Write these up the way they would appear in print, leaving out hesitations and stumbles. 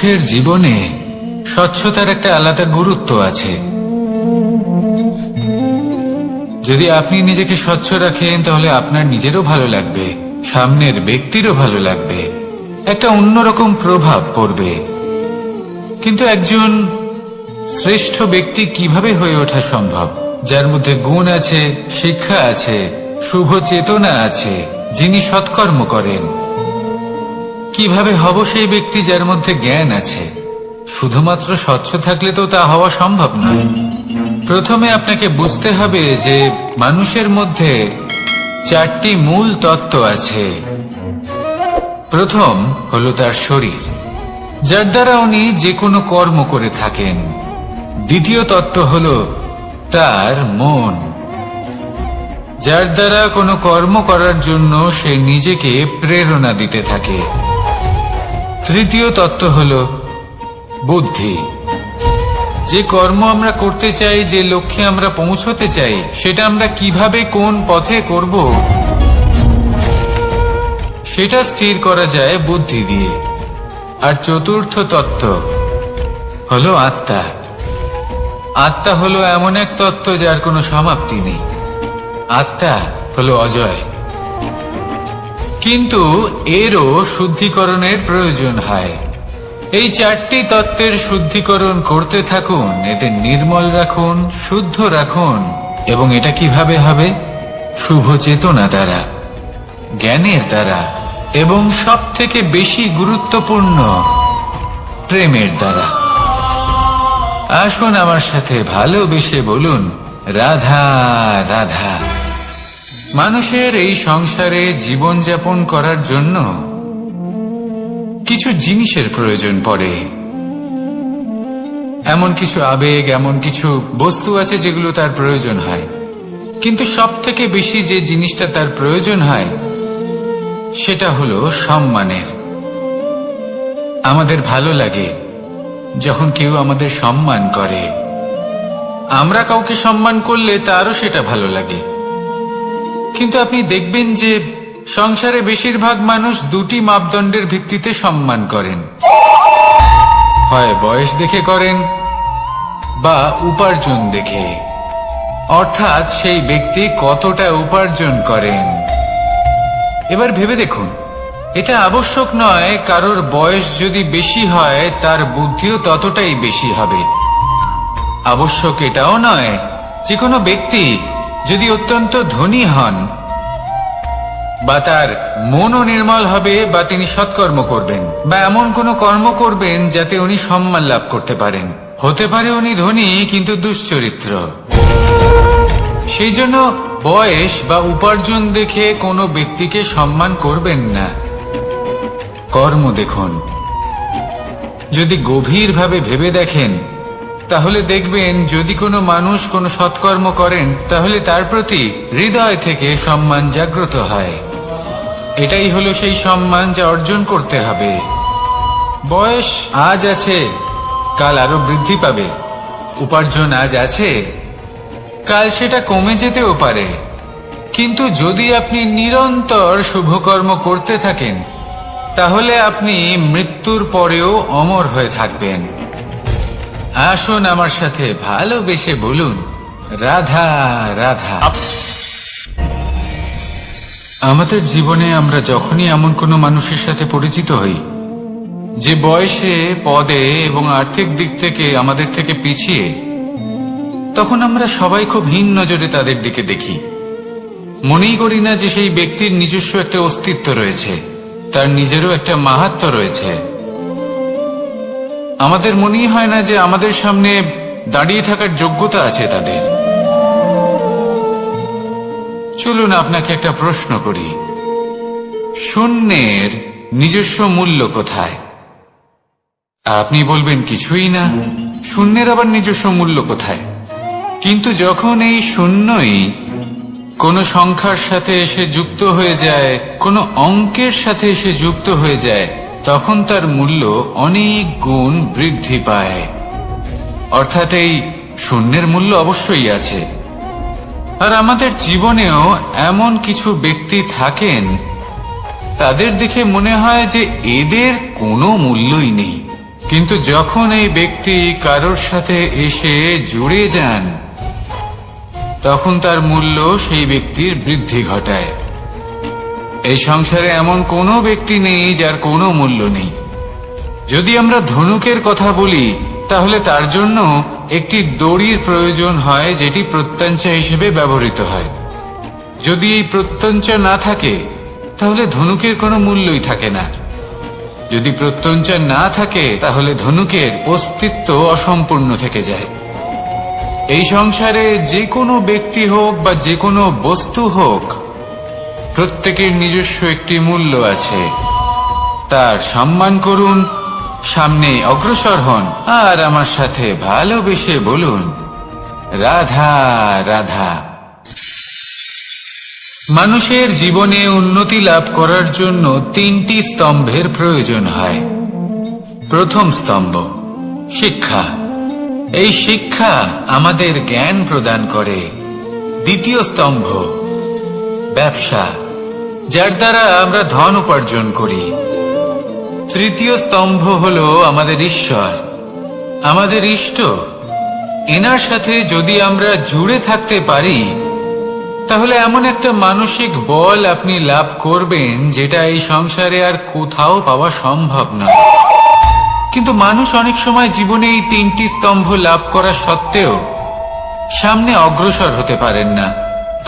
মানুষের জীবনে স্বচ্ছতার একটা আলাদা গুরুত্ব আছে। যদি আপনি নিজেকে স্বচ্ছ রাখেন তাহলে আপনার নিজেরও ভালো লাগবে, সামনের ব্যক্তিরও ভালো লাগবে, একটা অন্যরকম প্রভাব পড়বে। কিন্তু একজন শ্রেষ্ঠ ব্যক্তি কিভাবে হয়ে ওঠা সম্ভব? যার মধ্যে গুণ আছে, শিক্ষা আছে, শুভ চেতনা আছে, যিনি সৎকর্ম করেন। কিভাবে হব সেই ব্যক্তি যার মধ্যে জ্ঞান আছে? শুধুমাত্র স্বচ্ছ থাকলে তো তা হওয়া সম্ভব নয়। প্রথমে আপনাকে বুঝতে হবে যে মানুষের মধ্যে 4টি মূল তত্ত্ব আছে। প্রথম হলো তার শরীর, যার দ্বারা উনি যে কোনো কর্ম করে থাকেন। দ্বিতীয় তত্ত্ব হলো তার মন, যার দ্বারা কোনো কর্ম করার জন্য সে নিজেকে প্রেরণা দিতে থাকে। তৃতীয় তত্ত্ব হলো বুদ্ধি, যে কর্ম আমরা করতে চাই, যে লক্ষ্যে আমরা পৌঁছতে চাই, সেটা আমরা কিভাবে কোন পথে করব সেটা স্থির করা যায় বুদ্ধি দিয়ে। আর চতুর্থ তত্ত্ব হলো আত্মা। আত্মা হলো এমন এক তত্ত্ব যার কোনো সমাপ্তি নেই। আত্মা হলো অজয়। কিন্তু এরও শুদ্ধিকরণের প্রয়োজন হয়। এই 4টি তত্ত্বের শুদ্ধিকরণ করতে থাকুন, এতে নির্মল রাখুন, শুদ্ধ রাখুন। এবং এটা কিভাবে হবে? শুভ চেতনা দ্বারা, জ্ঞানের দ্বারা, এবং সব থেকে বেশি গুরুত্বপূর্ণ প্রেমের দ্বারা। আসুন আমার সাথে ভালোবেসে বলুন, রাধা রাধা। মানুষের এই সংসারে জীবনযাপন করার জন্য কিছু জিনিসের প্রয়োজন পড়ে। এমন কিছু আবেগ, এমন কিছু বস্তু আছে যেগুলো তার প্রয়োজন হয়। কিন্তু সব থেকে বেশি যে জিনিসটা তার প্রয়োজন হয় সেটা হলো সম্মানের। আমাদের ভালো লাগে যখন কেউ আমাদের সম্মান করে। আমরা কাউকে সম্মান করলে তারও সেটা ভালো লাগে। কিন্তু আপনি দেখবেন যে সংসারে বেশিরভাগ মানুষ 2টি মাপদণ্ডের ভিত্তিতে সম্মান করেন। হয় বয়স দেখে করেন বা উপার্জন দেখে, অর্থাৎ সেই ব্যক্তি কতটা উপার্জন করেন। এবার ভেবে দেখুন, এটা আবশ্যক নয় কারোর বয়স যদি বেশি হয় তার বুদ্ধিও ততটাই বেশি হবে। আবশ্যক এটাও নয় যে কোনো ব্যক্তি যদি অত্যন্ত ধনী হন বা তার মনও নির্মল হবে বা তিনি সৎকর্ম করবেন বা এমন কোনো কর্ম করবেন যাতে উনি সম্মান লাভ করতে পারেন। হতে পারে উনি ধনী কিন্তু দুশ্চরিত্র। সেই জন্য বয়স বা উপার্জন দেখে কোনো ব্যক্তিকে সম্মান করবেন না। কর্ম দেখুন। যদি গভীরভাবে ভেবে দেখেন তাহলে দেখবেন যদি কোনো মানুষ কোনো সৎকর্ম করেন তাহলে তার প্রতি হৃদয় থেকে সম্মান জাগ্রত হয়। এটাই হলো সেই সম্মান যা অর্জন করতে হবে। বয়স আজ আছে, কাল আরো বৃদ্ধি পাবে। উপার্জন আজ আছে, কাল সেটা কমে যেতেও পারে। কিন্তু যদি আপনি নিরন্তর শুভকর্ম করতে থাকেন তাহলে আপনি মৃত্যুর পরেও অমর হয়ে থাকবেন। আসুন আমার সাথে ভালোবেসে বলুন, রাধা রাধা। আমাদের জীবনে আমরা যখনই এমন কোনো মানুষের সাথে পরিচিত হই যে বয়সে, পদে এবং আর্থিক দিক থেকে আমাদের থেকে পিছিয়ে, তখন আমরা সবাই খুব হীন নজরে তাদের দিকে দেখি। মনেই করি না যে সেই ব্যক্তির নিজস্ব একটা অস্তিত্ব রয়েছে, তার নিজেরও একটা মাহাত্ম্য রয়েছে। আমাদের মনেই হয় না যে আমাদের সামনে দাঁড়িয়ে থাকার যোগ্যতা আছে তাদের। চলুন আপনাকে একটা প্রশ্ন করি, শূন্যের নিজস্ব মূল্য কোথায়? আপনি বলবেন কিছুই না। শূন্যের আবার নিজস্ব মূল্য কোথায়? কিন্তু যখন এই শূন্যই কোনো সংখ্যার সাথে এসে যুক্ত হয়ে যায়, কোনো অঙ্কের সাথে এসে যুক্ত হয়ে যায়, তখন তার মূল্য অনেক গুণ বৃদ্ধি পায়। অর্থাৎ এই শূন্যের মূল্য অবশ্যই আছে। আর আমাদের জীবনেও এমন কিছু ব্যক্তি থাকেন, তাদের দেখে মনে হয় যে এদের কোনো মূল্যই নেই, কিন্তু যখন এই ব্যক্তি কারোর সাথে এসে জুড়ে যান, তখন তার মূল্য সেই ব্যক্তির বৃদ্ধি ঘটায়। এই সংসারে এমন কোনো ব্যক্তি নেই যার কোনো মূল্য নেই। যদি আমরা ধনুকের কথা বলি, তাহলে তার জন্য একটি দড়ির প্রয়োজন হয়, যেটি প্রত্যঞ্চা হিসেবে ব্যবহৃত হয়। যদি এই প্রত্যঞ্চা না থাকে, তাহলে ধনুকের কোনো মূল্যই থাকে না। যদি প্রত্যঞ্চা না থাকে, তাহলে ধনুকের অস্তিত্ব অসম্পূর্ণ থেকে যায়। এই সংসারে যে কোনো ব্যক্তি হোক বা যে কোনো বস্তু হোক, প্রত্যেকের নিজস্ব একটি মূল্য আছে। তার সম্মান করুন, সামনে অগ্রসর হন, আর আমার সাথে ভালোবেসে বলুন, রাধা রাধা। মানুষের জীবনে উন্নতি লাভ করার জন্য 3টি স্তম্ভের প্রয়োজন হয়। প্রথম স্তম্ভ শিক্ষা। এই শিক্ষা আমাদের জ্ঞান প্রদান করে। দ্বিতীয় স্তম্ভ ব্যবসা, যার দ্বারা আমরা ধন উপার্জন করি। তৃতীয় স্তম্ভ হলো আমাদের ঈশ্বর, আমাদের ইষ্ট। এনার সাথে যদি আমরা জুড়ে থাকতে পারি, তাহলে এমন একটা মানসিক বল আপনি লাভ করবেন, যেটা এই সংসারে আর কোথাও পাওয়া সম্ভব নয়। কিন্তু মানুষ অনেক সময় জীবনে এই 3টি স্তম্ভ লাভ করা সত্ত্বেও সামনে অগ্রসর হতে পারেন না।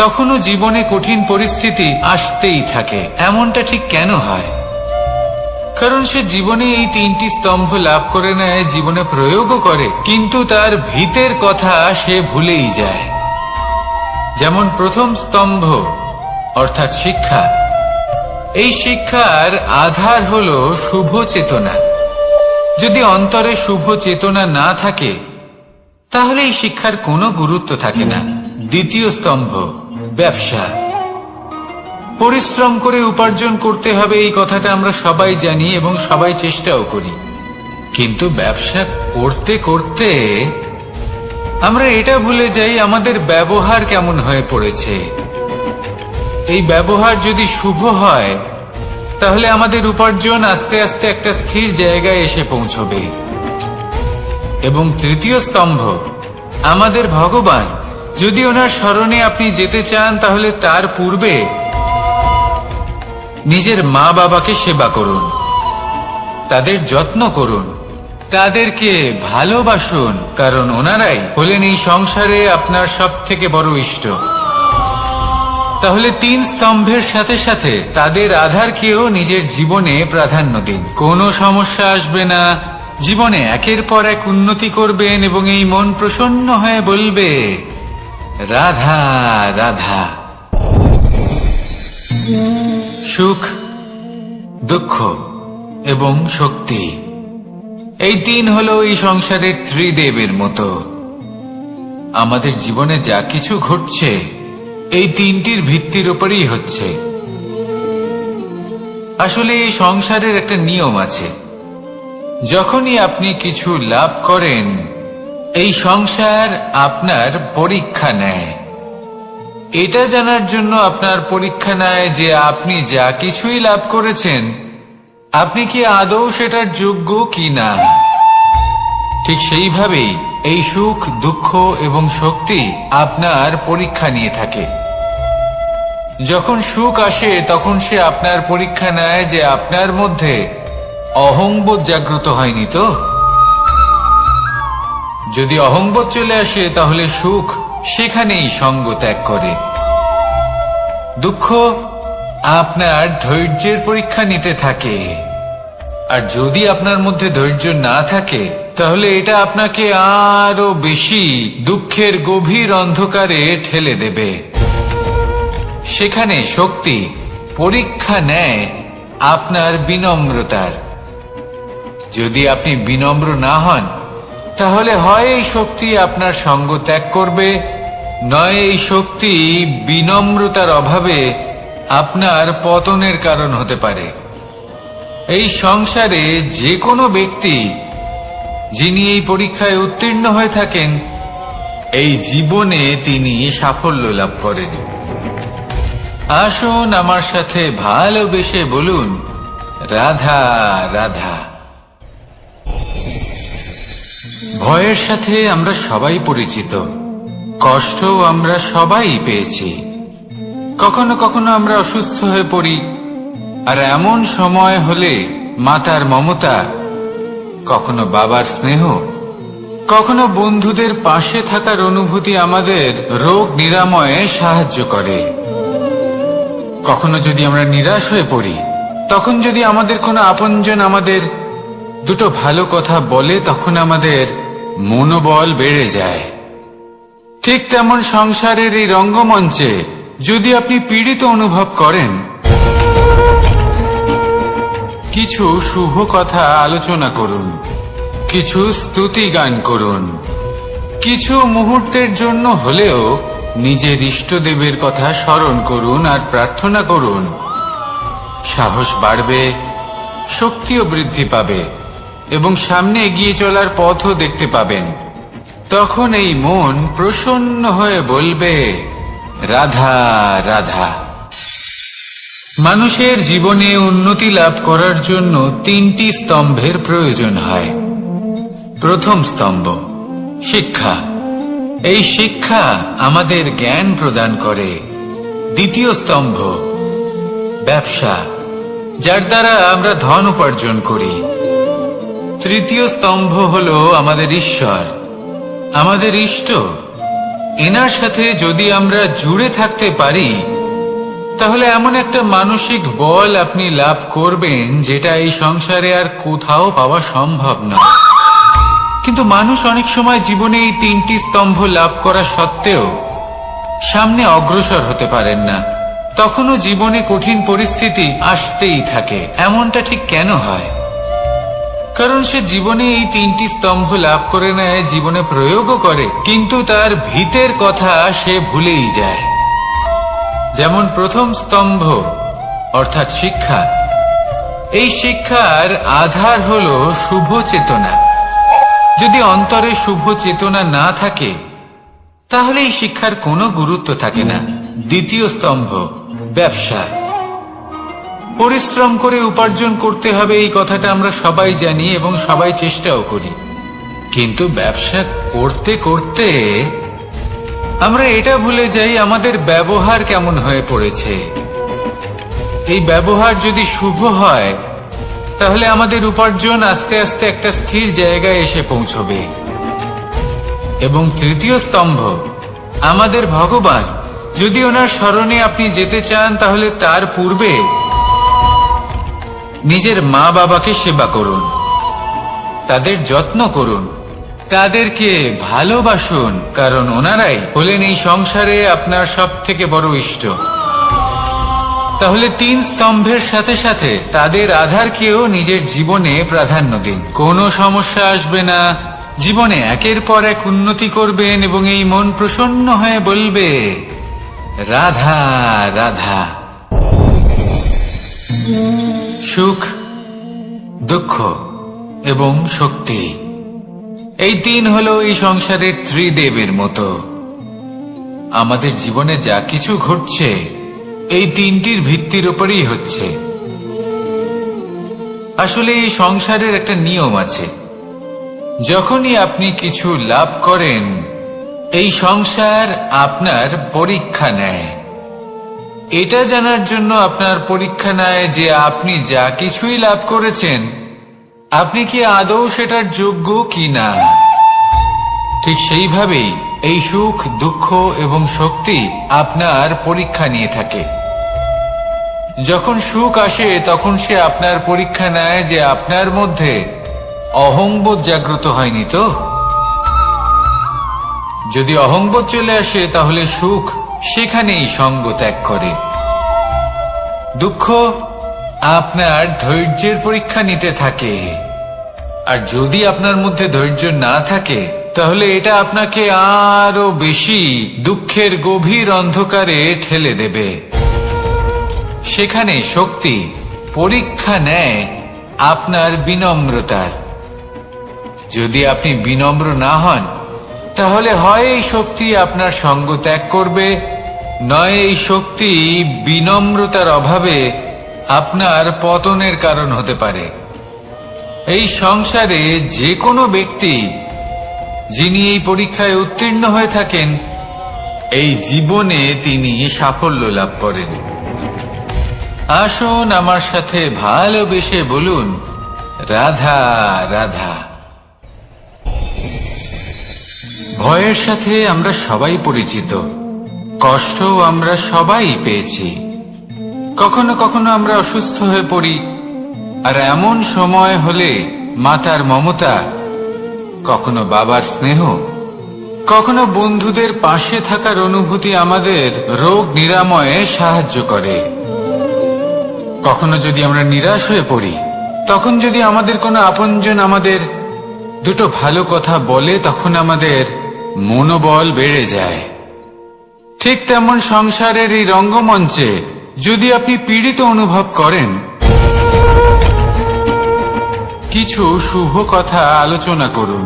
তখনও জীবনে কঠিন পরিস্থিতি আসতেই থাকে। এমনটা ঠিক কেন হয়? কারণ সে জীবনে এই 3টি স্তম্ভ লাভ করে নেয়, জীবনে প্রয়োগও করে, কিন্তু তার ভিতের কথা সে ভুলেই যায়। যেমন প্রথম স্তম্ভ অর্থাৎ শিক্ষা। এই শিক্ষার আধার হলো শুভ চেতনা। যদি অন্তরে শুভ চেতনা না থাকে, তাহলে এই শিক্ষার কোনো গুরুত্ব থাকে না। দ্বিতীয় স্তম্ভ ব্যবসা। পরিশ্রম করে উপার্জন করতে হবে, এই কথাটা আমরা সবাই জানি এবং সবাই চেষ্টাও করি। কিন্তু ব্যবসা করতে করতে আমরা এটা ভুলে যাই আমাদের ব্যবহার কেমন হয়ে পড়েছে। এই ব্যবহার যদি শুভ হয়, তাহলে আমাদের উপার্জন আস্তে আস্তে একটা স্থির জায়গায় এসে পৌঁছবে। এবং তৃতীয় স্তম্ভ আমাদের ভগবান। যদি ওনার শরণে আপনি যেতে চান, তাহলে তার পূর্বে নিজের মা বাবাকে সেবা করুন, তাদের যত্ন করুন, তাদেরকে ভালোবাসুন, কারণ ওনারাই হলেন এই সংসারে আপনার সবথেকে বড় ইষ্ট। তাহলে 3 স্তম্ভের সাথে সাথে তাদের আধারকেও নিজের জীবনে প্রাধান্য দিন। কোনো সমস্যা আসবে না, জীবনে একের পর এক উন্নতি করবেন এবং এই মন প্রসন্ন হয়ে বলবে, রাধা রাধা। সুখ, দুঃখ এবং শক্তি, এই 3 হলো এই সংসারের ত্রিদেবের মতো। আমাদের জীবনে যা কিছু ঘটছে, এই 3টির ভিত্তির উপরেই হচ্ছে। আসলে এই সংসারের একটা নিয়ম আছে। যখনই আপনি কিছু লাভ করেন, এই সংসার আপনার পরীক্ষা নেয়। এটা জানার জন্য আপনার পরীক্ষা নেয় যে আপনি যা কিছুই লাভ করেছেন, আপনি কি আদৌ সেটার যোগ্য কি না। ঠিক সেইভাবেই এই সুখ, দুঃখ এবং শক্তি আপনার পরীক্ষা নিয়ে থাকে। যখন সুখ আসে, তখন সে আপনার পরীক্ষা নেয় যে আপনার মধ্যে অহংবোধ জাগ্রত হয়নি তো। যদি অহংবোধ চলে আসে, তাহলে সুখ সেখানেই সঙ্গ ত্যাগ করে। দুঃখ আপনার ধৈর্যের পরীক্ষা নিতে থাকে। আর যদি আপনার মধ্যে ধৈর্য না থাকে, তাহলে এটা আপনাকে আরো বেশি দুঃখের গভীর অন্ধকারে ঠেলে দেবে। সেখানে শক্তি পরীক্ষা নেয় আপনার বিনম্রতার। যদি আপনি বিনম্র না হন, তাহলে হয় এই শক্তি আপনার সঙ্গ ত্যাগ করবে, নয় এই শক্তি বিনম্রতার অভাবে আপনার পতনের কারণ হতে পারে। এই সংসারে যে কোনো ব্যক্তি যিনি এই পরীক্ষায় উত্তীর্ণ হয়ে থাকেন, এই জীবনে তিনি সাফল্য লাভ করেন। আসুন আমার সাথে ভালোবেসে বলুন, রাধা রাধা। ভয়ের সাথে আমরা সবাই পরিচিত, কষ্টও আমরা সবাই পেয়েছি। কখনো কখনো আমরা অসুস্থ হয়ে পড়ি, আর এমন সময় হলে মাতার মমতা, কখনো বাবার স্নেহ, কখনো বন্ধুদের পাশে থাকার অনুভূতি আমাদের রোগ নিরাময়ে সাহায্য করে। কখনো যদি আমরা নিরাশ হয়ে পড়ি, তখন যদি আমাদের কোনো আপনজন আমাদের দুটো ভালো কথা বলে, তখন আমাদের মনোবল বেড়ে যায়। ঠিক তেমন সংসারের এই রঙ্গমঞ্চে যদি আপনি পীড়িত অনুভব করেন, কিছু শুভ কথা আলোচনা করুন, কিছু স্তুতি গান করুন, কিছু মুহূর্তের জন্য হলেও নিজের ইষ্টদেবের কথা স্মরণ করুন আর প্রার্থনা করুন। সাহস বাড়বে, শক্তিও বৃদ্ধি পাবে এবং সামনে এগিয়ে চলার পথও দেখতে পাবেন। তখন এই মন প্রসন্ন হয়ে বলবে, রাধা রাধা। মানুষের জীবনে উন্নতি লাভ করার জন্য 3টি স্তম্ভের প্রয়োজন হয়। প্রথম স্তম্ভ শিক্ষা। এই শিক্ষা আমাদের জ্ঞান প্রদান করে। দ্বিতীয় স্তম্ভ ব্যবসা, যার দ্বারা আমরা ধন উপার্জন করি। তৃতীয় স্তম্ভ হলো আমাদের ঈশ্বর, আমাদের ইষ্ট। এনার সাথে যদি আমরা জুড়ে থাকতে পারি, তাহলে এমন একটা মানসিক বল আপনি লাভ করবেন যেটা এই সংসারে আর কোথাও পাওয়া সম্ভব নয়। কিন্তু মানুষ অনেক সময় জীবনে এই 3টি স্তম্ভ লাভ করা সত্ত্বেও সামনে অগ্রসর হতে পারেন না। তখনও জীবনে কঠিন পরিস্থিতি আসতেই থাকে। এমনটা ঠিক কেন হয়? কারণ সে জীবনে এই 3টি স্তম্ভ লাভ করে নেয়, জীবনে প্রয়োগও করে, কিন্তু তার ভিতের কথা সে ভুলেই যায়। যেমন প্রথম স্তম্ভ অর্থাৎ শিক্ষা। এই শিক্ষার আধার হলো শুভ চেতনা। যদি অন্তরে শুভ চেতনা না থাকে, তাহলে এই শিক্ষার কোনো গুরুত্ব থাকে না। দ্বিতীয় স্তম্ভ ব্যবসা। পরিশ্রম করে উপার্জন করতে হবে, এই কথাটা আমরা সবাই জানি এবং সবাই চেষ্টাও করি। কিন্তু ব্যবসা করতে করতে আমরা এটা ভুলে যাই আমাদের ব্যবহার কেমন হয়ে পড়েছে। এই ব্যবহার যদি শুভ হয়, তাহলে আমাদের উপার্জন আস্তে আস্তে একটা স্থির জায়গায় এসে পৌঁছবে। এবং তৃতীয় স্তম্ভ আমাদের ভগবান। যদি ওনার শরণে আপনি যেতে চান, তাহলে তার পূর্বে নিজের মা বাবাকে সেবা করুন, তাদের যত্ন করুন, তাদেরকে ভালোবাসুন, কারণ ওনারাই হলেন এই সংসারে আপনার সবথেকে বড় ইষ্ট। তাহলে 3 স্তম্ভের সাথে সাথে তাদের আধারকেও নিজের জীবনে প্রাধান্য দিন। কোনো সমস্যা আসবে না, জীবনে একের পর এক উন্নতি করবেন এবং এই মন প্রসন্ন হয়ে বলবে, রাধা রাধা। সুখ, দুঃখ এবং শক্তি, এই 3 হলো এই সংসারের ত্রিদেবের মতো। আমাদের জীবনে যা কিছু ঘটছে এই 3টির ভিত্তির উপরেই হচ্ছে। আসলে এই সংসারের একটা নিয়ম আছে। যখনই আপনি কিছু লাভ করেন, এই সংসার আপনার পরীক্ষা নেয়। এটা জানার জন্য আপনার পরীক্ষা নেয় যে আপনি যা কিছুই লাভ করেছেন, আপনি কি আদৌ সেটার যোগ্য কিনা। ঠিক সেইভাবেই এই সুখ, দুঃখ এবং শক্তি আপনার পরীক্ষা নিয়ে থাকে। যখন সুখ আসে, তখন সে আপনার পরীক্ষা নেয় যে আপনার মধ্যে অহংবোধ জাগ্রত হয়নি তো। যদি অহংবোধ চলে আসে, তাহলে সুখ সেখানেই সঙ্গ ত্যাগ করে। দুঃখ আপনার ধৈর্যের পরীক্ষা নিতে থাকে, আর যদি আপনার মধ্যে ধৈর্য না থাকে, তাহলে এটা আপনাকে আরো বেশি দুঃখের গভীর অন্ধকারে ঠেলে দেবে। সেখানে শক্তি পরীক্ষা নেয় আপনার বিনম্রতার। যদি আপনি বিনম্র না হন, তাহলে হয় এই শক্তি আপনার সঙ্গ ত্যাগ করবে, নয় এই শক্তি বিনম্রতার অভাবে আপনার পতনের কারণ হতে পারে। এই সংসারে যে কোনো ব্যক্তি যিনি এই পরীক্ষায় উত্তীর্ণ হয়ে থাকেন, এই জীবনে তিনি সাফল্য লাভ করেন। আসুন আমার সাথে ভালোবেসে বলুন, রাধা রাধা। ভয়ের সাথে আমরা সবাই পরিচিত, কষ্টও আমরা সবাই পেয়েছি। কখনো কখনো আমরা অসুস্থ হয়ে পড়ি, আর এমন সময় হলে মাতার মমতা, কখনো বাবার স্নেহ, কখনো বন্ধুদের পাশে থাকার অনুভূতি আমাদের রোগ নিরাময়ে সাহায্য করে। কখনো যদি আমরা নিরাশ হয়ে পড়ি, তখন যদি আমাদের কোনো আপনজন আমাদের দুটো ভালো কথা বলে, তখন আমাদের মনোবল বেড়ে যায়। ঠিক তেমন সংসারের এই রঙ্গমঞ্চে যদি আপনি পীড়িত অনুভব করেন, কিছু শুভ কথা আলোচনা করুন,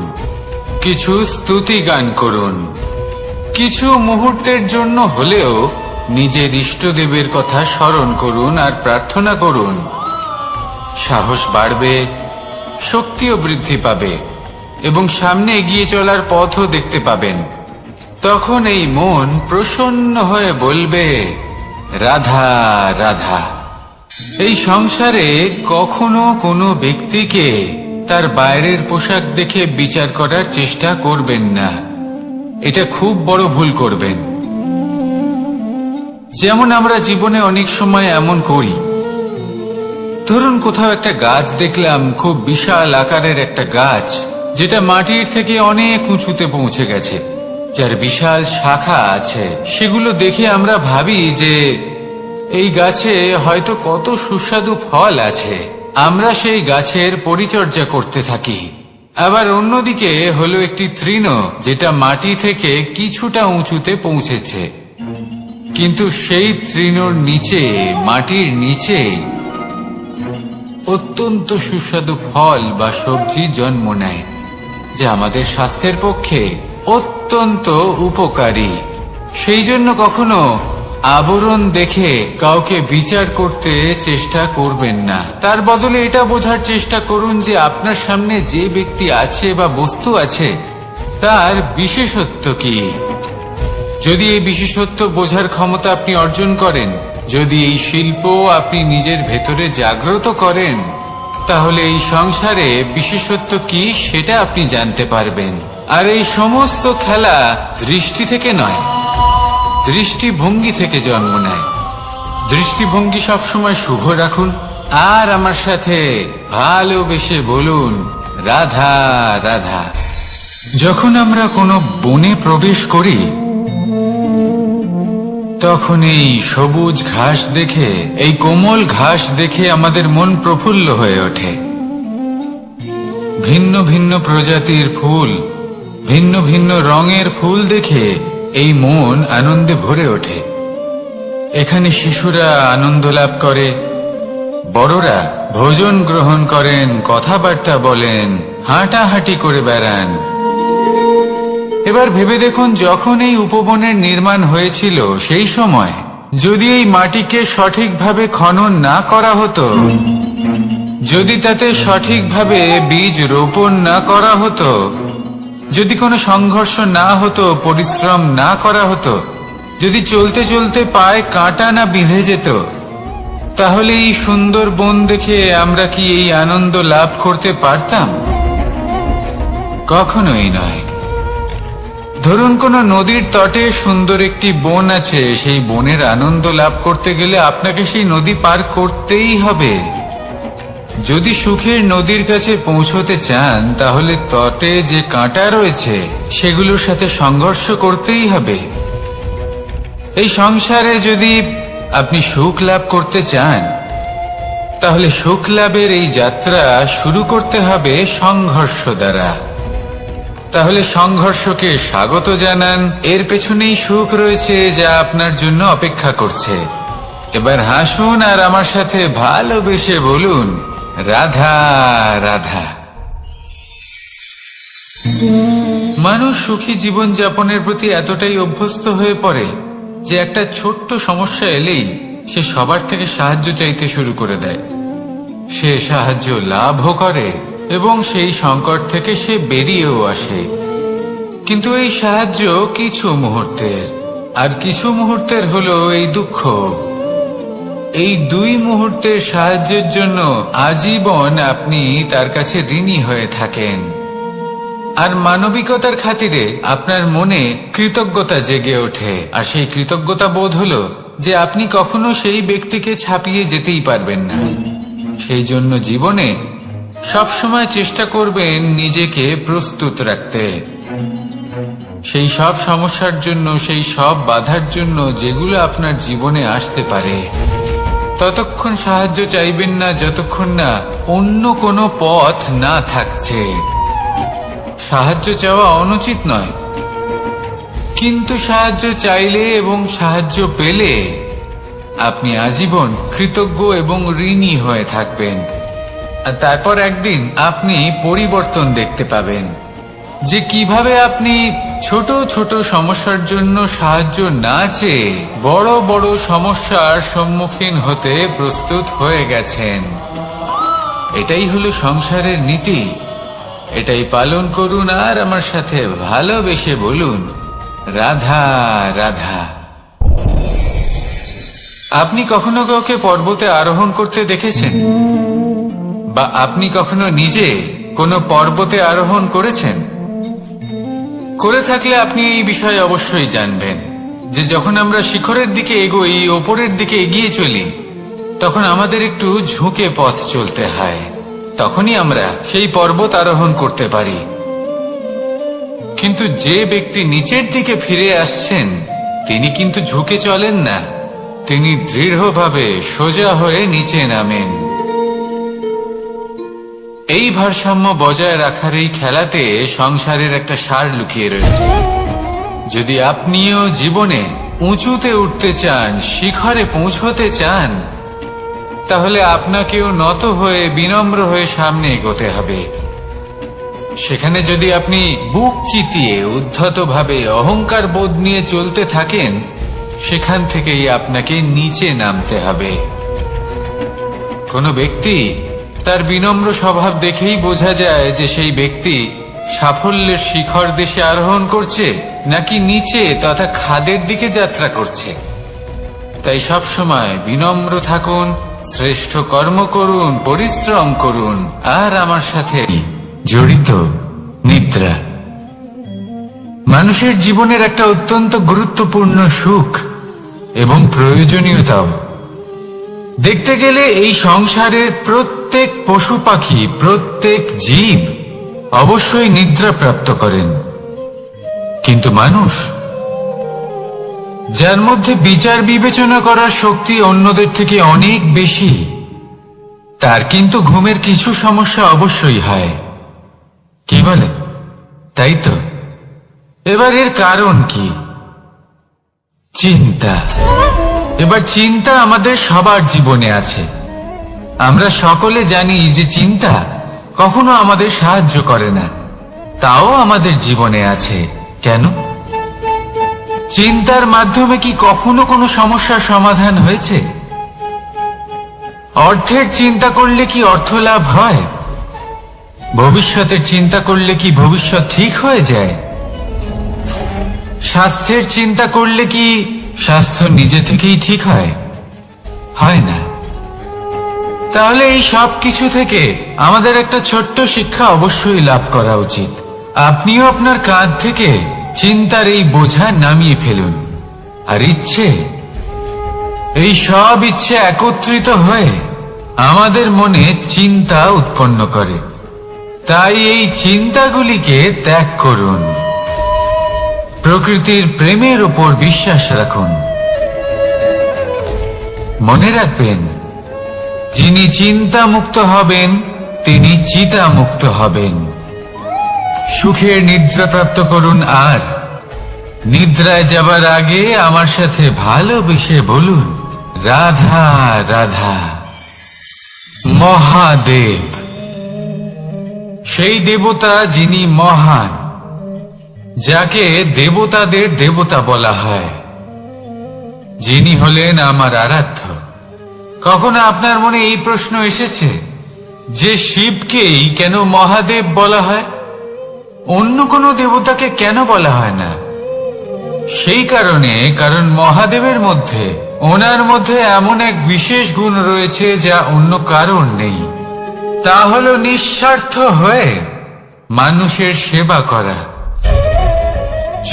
কিছু স্তুতি গান করুন, কিছু মুহূর্তের জন্য হলেও নিজের ইষ্টদেবের কথা স্মরণ করুন আর প্রার্থনা করুন। সাহস বাড়বে, শক্তিও বৃদ্ধি পাবে এবং সামনে এগিয়ে চলার পথও দেখতে পাবেন। তখন এই মন প্রসন্ন হয়ে বলবে, রাধা রাধা। এই সংসারে কখনো কোনো ব্যক্তিকে তার বাইরের পোশাক দেখে বিচার করার চেষ্টা করবেন না, এটা খুব বড় ভুল করবেন। যেমন আমরা জীবনে অনেক সময় এমন করি, ধরুন কোথাও একটা গাছ দেখলাম, খুব বিশাল আকারের একটা গাছ, যেটা মাটির থেকে অনেক উঁচুতে পৌঁছে গেছে, যার বিশাল শাখা আছে। সেগুলো দেখে আমরা ভাবি যে এই গাছে হয়তো কত সুস্বাদু ফল আছে। আমরা সেই গাছের পরিচর্যা করতে থাকি। আবার অন্যদিকে হলো একটি তৃণ, যেটা মাটি থেকে কিছুটা উঁচুতে পৌঁছেছে, কিন্তু সেই তৃণর নিচে, মাটির নিচে অত্যন্ত সুস্বাদু ফল বা সবজি জন্ম নেয়, যা আমাদের স্বাস্থ্যের পক্ষে অত্যন্ত উপকারী। সেই জন্য কখনো আবরণ দেখে কাউকে বিচার করতে চেষ্টা করবেন না। তার বদলে এটা বোঝার চেষ্টা করুন যে আপনার সামনে যে ব্যক্তি আছে বা বস্তু আছে, তার বিশেষত্ব কি। যদি এই বিশেষত্ব বোঝার ক্ষমতা আপনি অর্জন করেন, যদি এই শিল্প আপনি নিজের ভেতরে জাগ্রত করেন, তাহলে এই সংসারে বিশেষত্ব কি সেটা আপনি জানতে পারবেন। আর এই সমস্ত খেলা দৃষ্টি থেকে নয়, দৃষ্টিভঙ্গি থেকে জন্ম নেয়। দৃষ্টিভঙ্গি সবসময় শুভ রাখুন আর আমার সাথে ভালোবেসে বলুন, রাধা রাধা। যখন আমরা কোনো বনে প্রবেশ করি, তখন এই সবুজ ঘাস দেখে, এই কোমল ঘাস দেখে আমাদের মন প্রফুল্ল হয়ে ওঠে। ভিন্ন ভিন্ন প্রজাতির ফুল, ভিন্ন ভিন্ন রঙের ফুল দেখে এই মন আনন্দে ভরে ওঠে। এখানে শিশুরা আনন্দ লাভ করে, বড়রা ভোজন গ্রহণ করেন, কথাবার্তা বলেন, হাঁটাহাঁটি করে বেড়ান। এবার ভেবে দেখুন, যখন এই উপবনের নির্মাণ হয়েছিল, সেই সময় যদি এই মাটিকে সঠিকভাবে খনন না করা হতো, যদি তাতে সঠিকভাবে বীজ রোপণ না করা হতো, যদি কোনো সংঘর্ষ না হতো, পরিশ্রম না করা হতো, যদি চলতে চলতে পায়ে কাঁটা না বিঁধে যেত, তাহলে এই সুন্দর বন দেখে আমরা কি এই আনন্দ লাভ করতে পারতাম? কখনোই নয়। ধরুন কোনো নদীর তটে সুন্দর একটি বন আছে, সেই বনের আনন্দ লাভ করতে গেলে আপনাকে সেই নদী পার করতেই হবে। যদি সুখের নদীর কাছে পৌঁছতে চান, তাহলে তটে যে কাঁটা রয়েছে সেগুলোর সাথে সংঘর্ষ করতেই হবে। এই সংসারে যদি আপনি সুখ লাভ করতে চান, তাহলে সুখ লাভের এই যাত্রা শুরু করতে হবে সংঘর্ষ দ্বারা। তাহলে সংঘর্ষকে স্বাগত জানান, এর পেছনেই সুখ রয়েছে যা আপনার জন্য অপেক্ষা করছে। এবার হাসুন আর আমার সাথে ভালোবেসে বলুন, রাধা রাধা। মানুষ সুখী জীবন যাপনের প্রতি এতটাই অভ্যস্ত হয়ে পড়ে যে একটা ছোট্ট সমস্যা এলেই সে সবার থেকে সাহায্য চাইতে শুরু করে দেয়। সে সাহায্য লাভও করে এবং সেই সংকট থেকে সে বেরিয়েও আসে। কিন্তু এই সাহায্য কিছু মুহূর্তের, আর কিছু মুহূর্তের হলো এই দুঃখ। এই 2 মুহূর্তের সাহায্যের জন্য আজীবন আপনি তার কাছে ঋণী হয়ে থাকেন। আর মানবিকতার খাতিরে আপনার মনে কৃতজ্ঞতা জেগে ওঠে, আর সেই কৃতজ্ঞতা বোধ হলো যে আপনি কখনো সেই ব্যক্তিকে ছাপিয়ে যেতেই পারবেন না। সেই জন্য জীবনে সবসময় চেষ্টা করবেন নিজেকে প্রস্তুত রাখতে, সেই সব সমস্যার জন্য, সেই সব বাধার জন্য যেগুলো আপনার জীবনে আসতে পারে। ততক্ষণ সাহায্য চাইবেন না যতক্ষণ না অন্য কোনো পথ না থাকছে। সাহায্য চাওয়া অনুচিত নয়, কিন্তু সাহায্য চাইলে এবং সাহায্য পেলে আপনি আজীবন কৃতজ্ঞ এবং ঋণী হয়ে থাকবেন। আর তারপর একদিন আপনি পরিবর্তন দেখতে পাবেন যে কিভাবে আপনি ছোট ছোট সমস্যার জন্য সাহায্য না চেয়ে বড় বড় সমস্যার সম্মুখীন হতে প্রস্তুত হয়ে গেছেন। এটাই হলো সংসারের নীতি। এটাই পালন করুন আর আমার সাথে ভালোবেসে বলুন, রাধা রাধা। আপনি কখনো কাউকে পর্বতে আরোহণ করতে দেখেছেন? বা আপনি কখনো নিজে কোনো পর্বতে আরোহণ করেছেন? করে থাকলে আপনি এই বিষয়ে অবশ্যই জানবেন যে যখন আমরা শিখরের দিকে এগোই, ওপরের দিকে এগিয়ে চলি, তখন আমাদের একটু ঝুঁকে পথ চলতে হয়। তখনই আমরা সেই পর্বত আরোহণ করতে পারি। কিন্তু যে ব্যক্তি নিচের দিকে ফিরে আসছেন, তিনি কিন্তু ঝুঁকে চলেন না, তিনি দৃঢ়ভাবে সোজা হয়ে নিচে নামেন। এই ভারসাম্য বজায় রাখার এই খেলাতে সংসারের একটা সার লুকিয়ে রয়েছে। যদি আপনিও জীবনে উঁচুতে উঠতে চান, শিখরে পৌঁছতে চান, তাহলে আপনাকেও নত হয়ে বিনম্র হয়ে সামনে এগোতে হবে। সেখানে যদি আপনি বুক চিতিয়ে উদ্ধতভাবে অহংকার বোধ নিয়ে চলতে থাকেন, সেখান থেকেই আপনাকে নিচে নামতে হবে। কোনো ব্যক্তি তার বিনম্র স্বভাব দেখেই বোঝা যায় যে সেই ব্যক্তি সাফল্যের শিখর দেশে আরোহণ করছে নাকি নিচে তথা খাদের দিকে যাত্রা করছে। তাই সব সময় বিনম্র থাকুন, শ্রেষ্ঠ কর্ম করুন, পরিশ্রম করুন, আর আমার সাথে জড়িত নিদ্রা মানুষের জীবনের একটা অত্যন্ত গুরুত্বপূর্ণ সুখ এবং প্রয়োজনীয়তাও। দেখতে গেলে এই সংসারের প্রত্যেক পশু পাখি, প্রত্যেক জীব অবশ্যই নিদ্রা প্রাপ্ত করেন, কিন্তু মানুষ, যার মধ্যে বিচার বিবেচনা করার শক্তি অন্যদের থেকে অনেক বেশি, তার কিন্তু ঘুমের কিছু সমস্যা অবশ্যই হয়। কি বলে? তাই তো। এবার এর কারণ কি? চিন্তা। এবার চিন্তা আমাদের সবার জীবনে আছে। আমরা সকলে জানি যে চিন্তা কখনো আমাদের সাহায্য করে না, তাও আমাদের জীবনে আছে। কেন? চিন্তার মাধ্যমে কি কখনো কোনো সমস্যার সমাধান হয়েছে? অর্থের চিন্তা করলে কি অর্থ লাভ হয়? ভবিষ্যতের চিন্তা করলে কি ভবিষ্যৎ ঠিক হয়ে যায়? স্বাস্থ্যের চিন্তা করলে কি স্বাস্থ্য নিজে থেকেই ঠিক হয়? হয় না। তাহলে এই সব কিছু থেকে আমাদের একটা ছোট্ট শিক্ষা অবশ্যই লাভ করা উচিত। আপনিও আপনার কাঁধ থেকে চিন্তার এই বোঝা নামিয়ে ফেলুন। আর ইচ্ছে, এই সব ইচ্ছে একত্রিত হয়ে আমাদের মনে চিন্তা উৎপন্ন করে। তাই এই চিন্তাগুলিকে ত্যাগ করুন। প্রকৃতির প্রেমের উপর বিশ্বাস রাখুন। মনে রাখবেন, যিনি চিন্তা মুক্ত হবেন তিনি চিতা মুক্ত হবেন। সুখের নিদ্রা প্রাপ্ত করুন, আর নিদ্রায় যাবার আগে আমার সাথে ভালোবেসে বলুন, রাধা রাধা। মহাদেব, সেই দেবতা যিনি মহান, যাকে দেবতাদের দেবতা বলা হয়, যিনি হলেন আমার আরাধ্য। কখনো আপনার মনে এই প্রশ্ন এসেছে যে শিবকেই কেন মহাদেব বলা হয়? অন্য কোনো দেবতাকে কেন বলা হয় না? সেই কারণ মহাদেবের মধ্যে, ওনার মধ্যে এমন এক বিশেষ গুণ রয়েছে যা অন্য কারণ নেই। তা হলো নিঃস্বার্থ হয়ে মানুষের সেবা করা।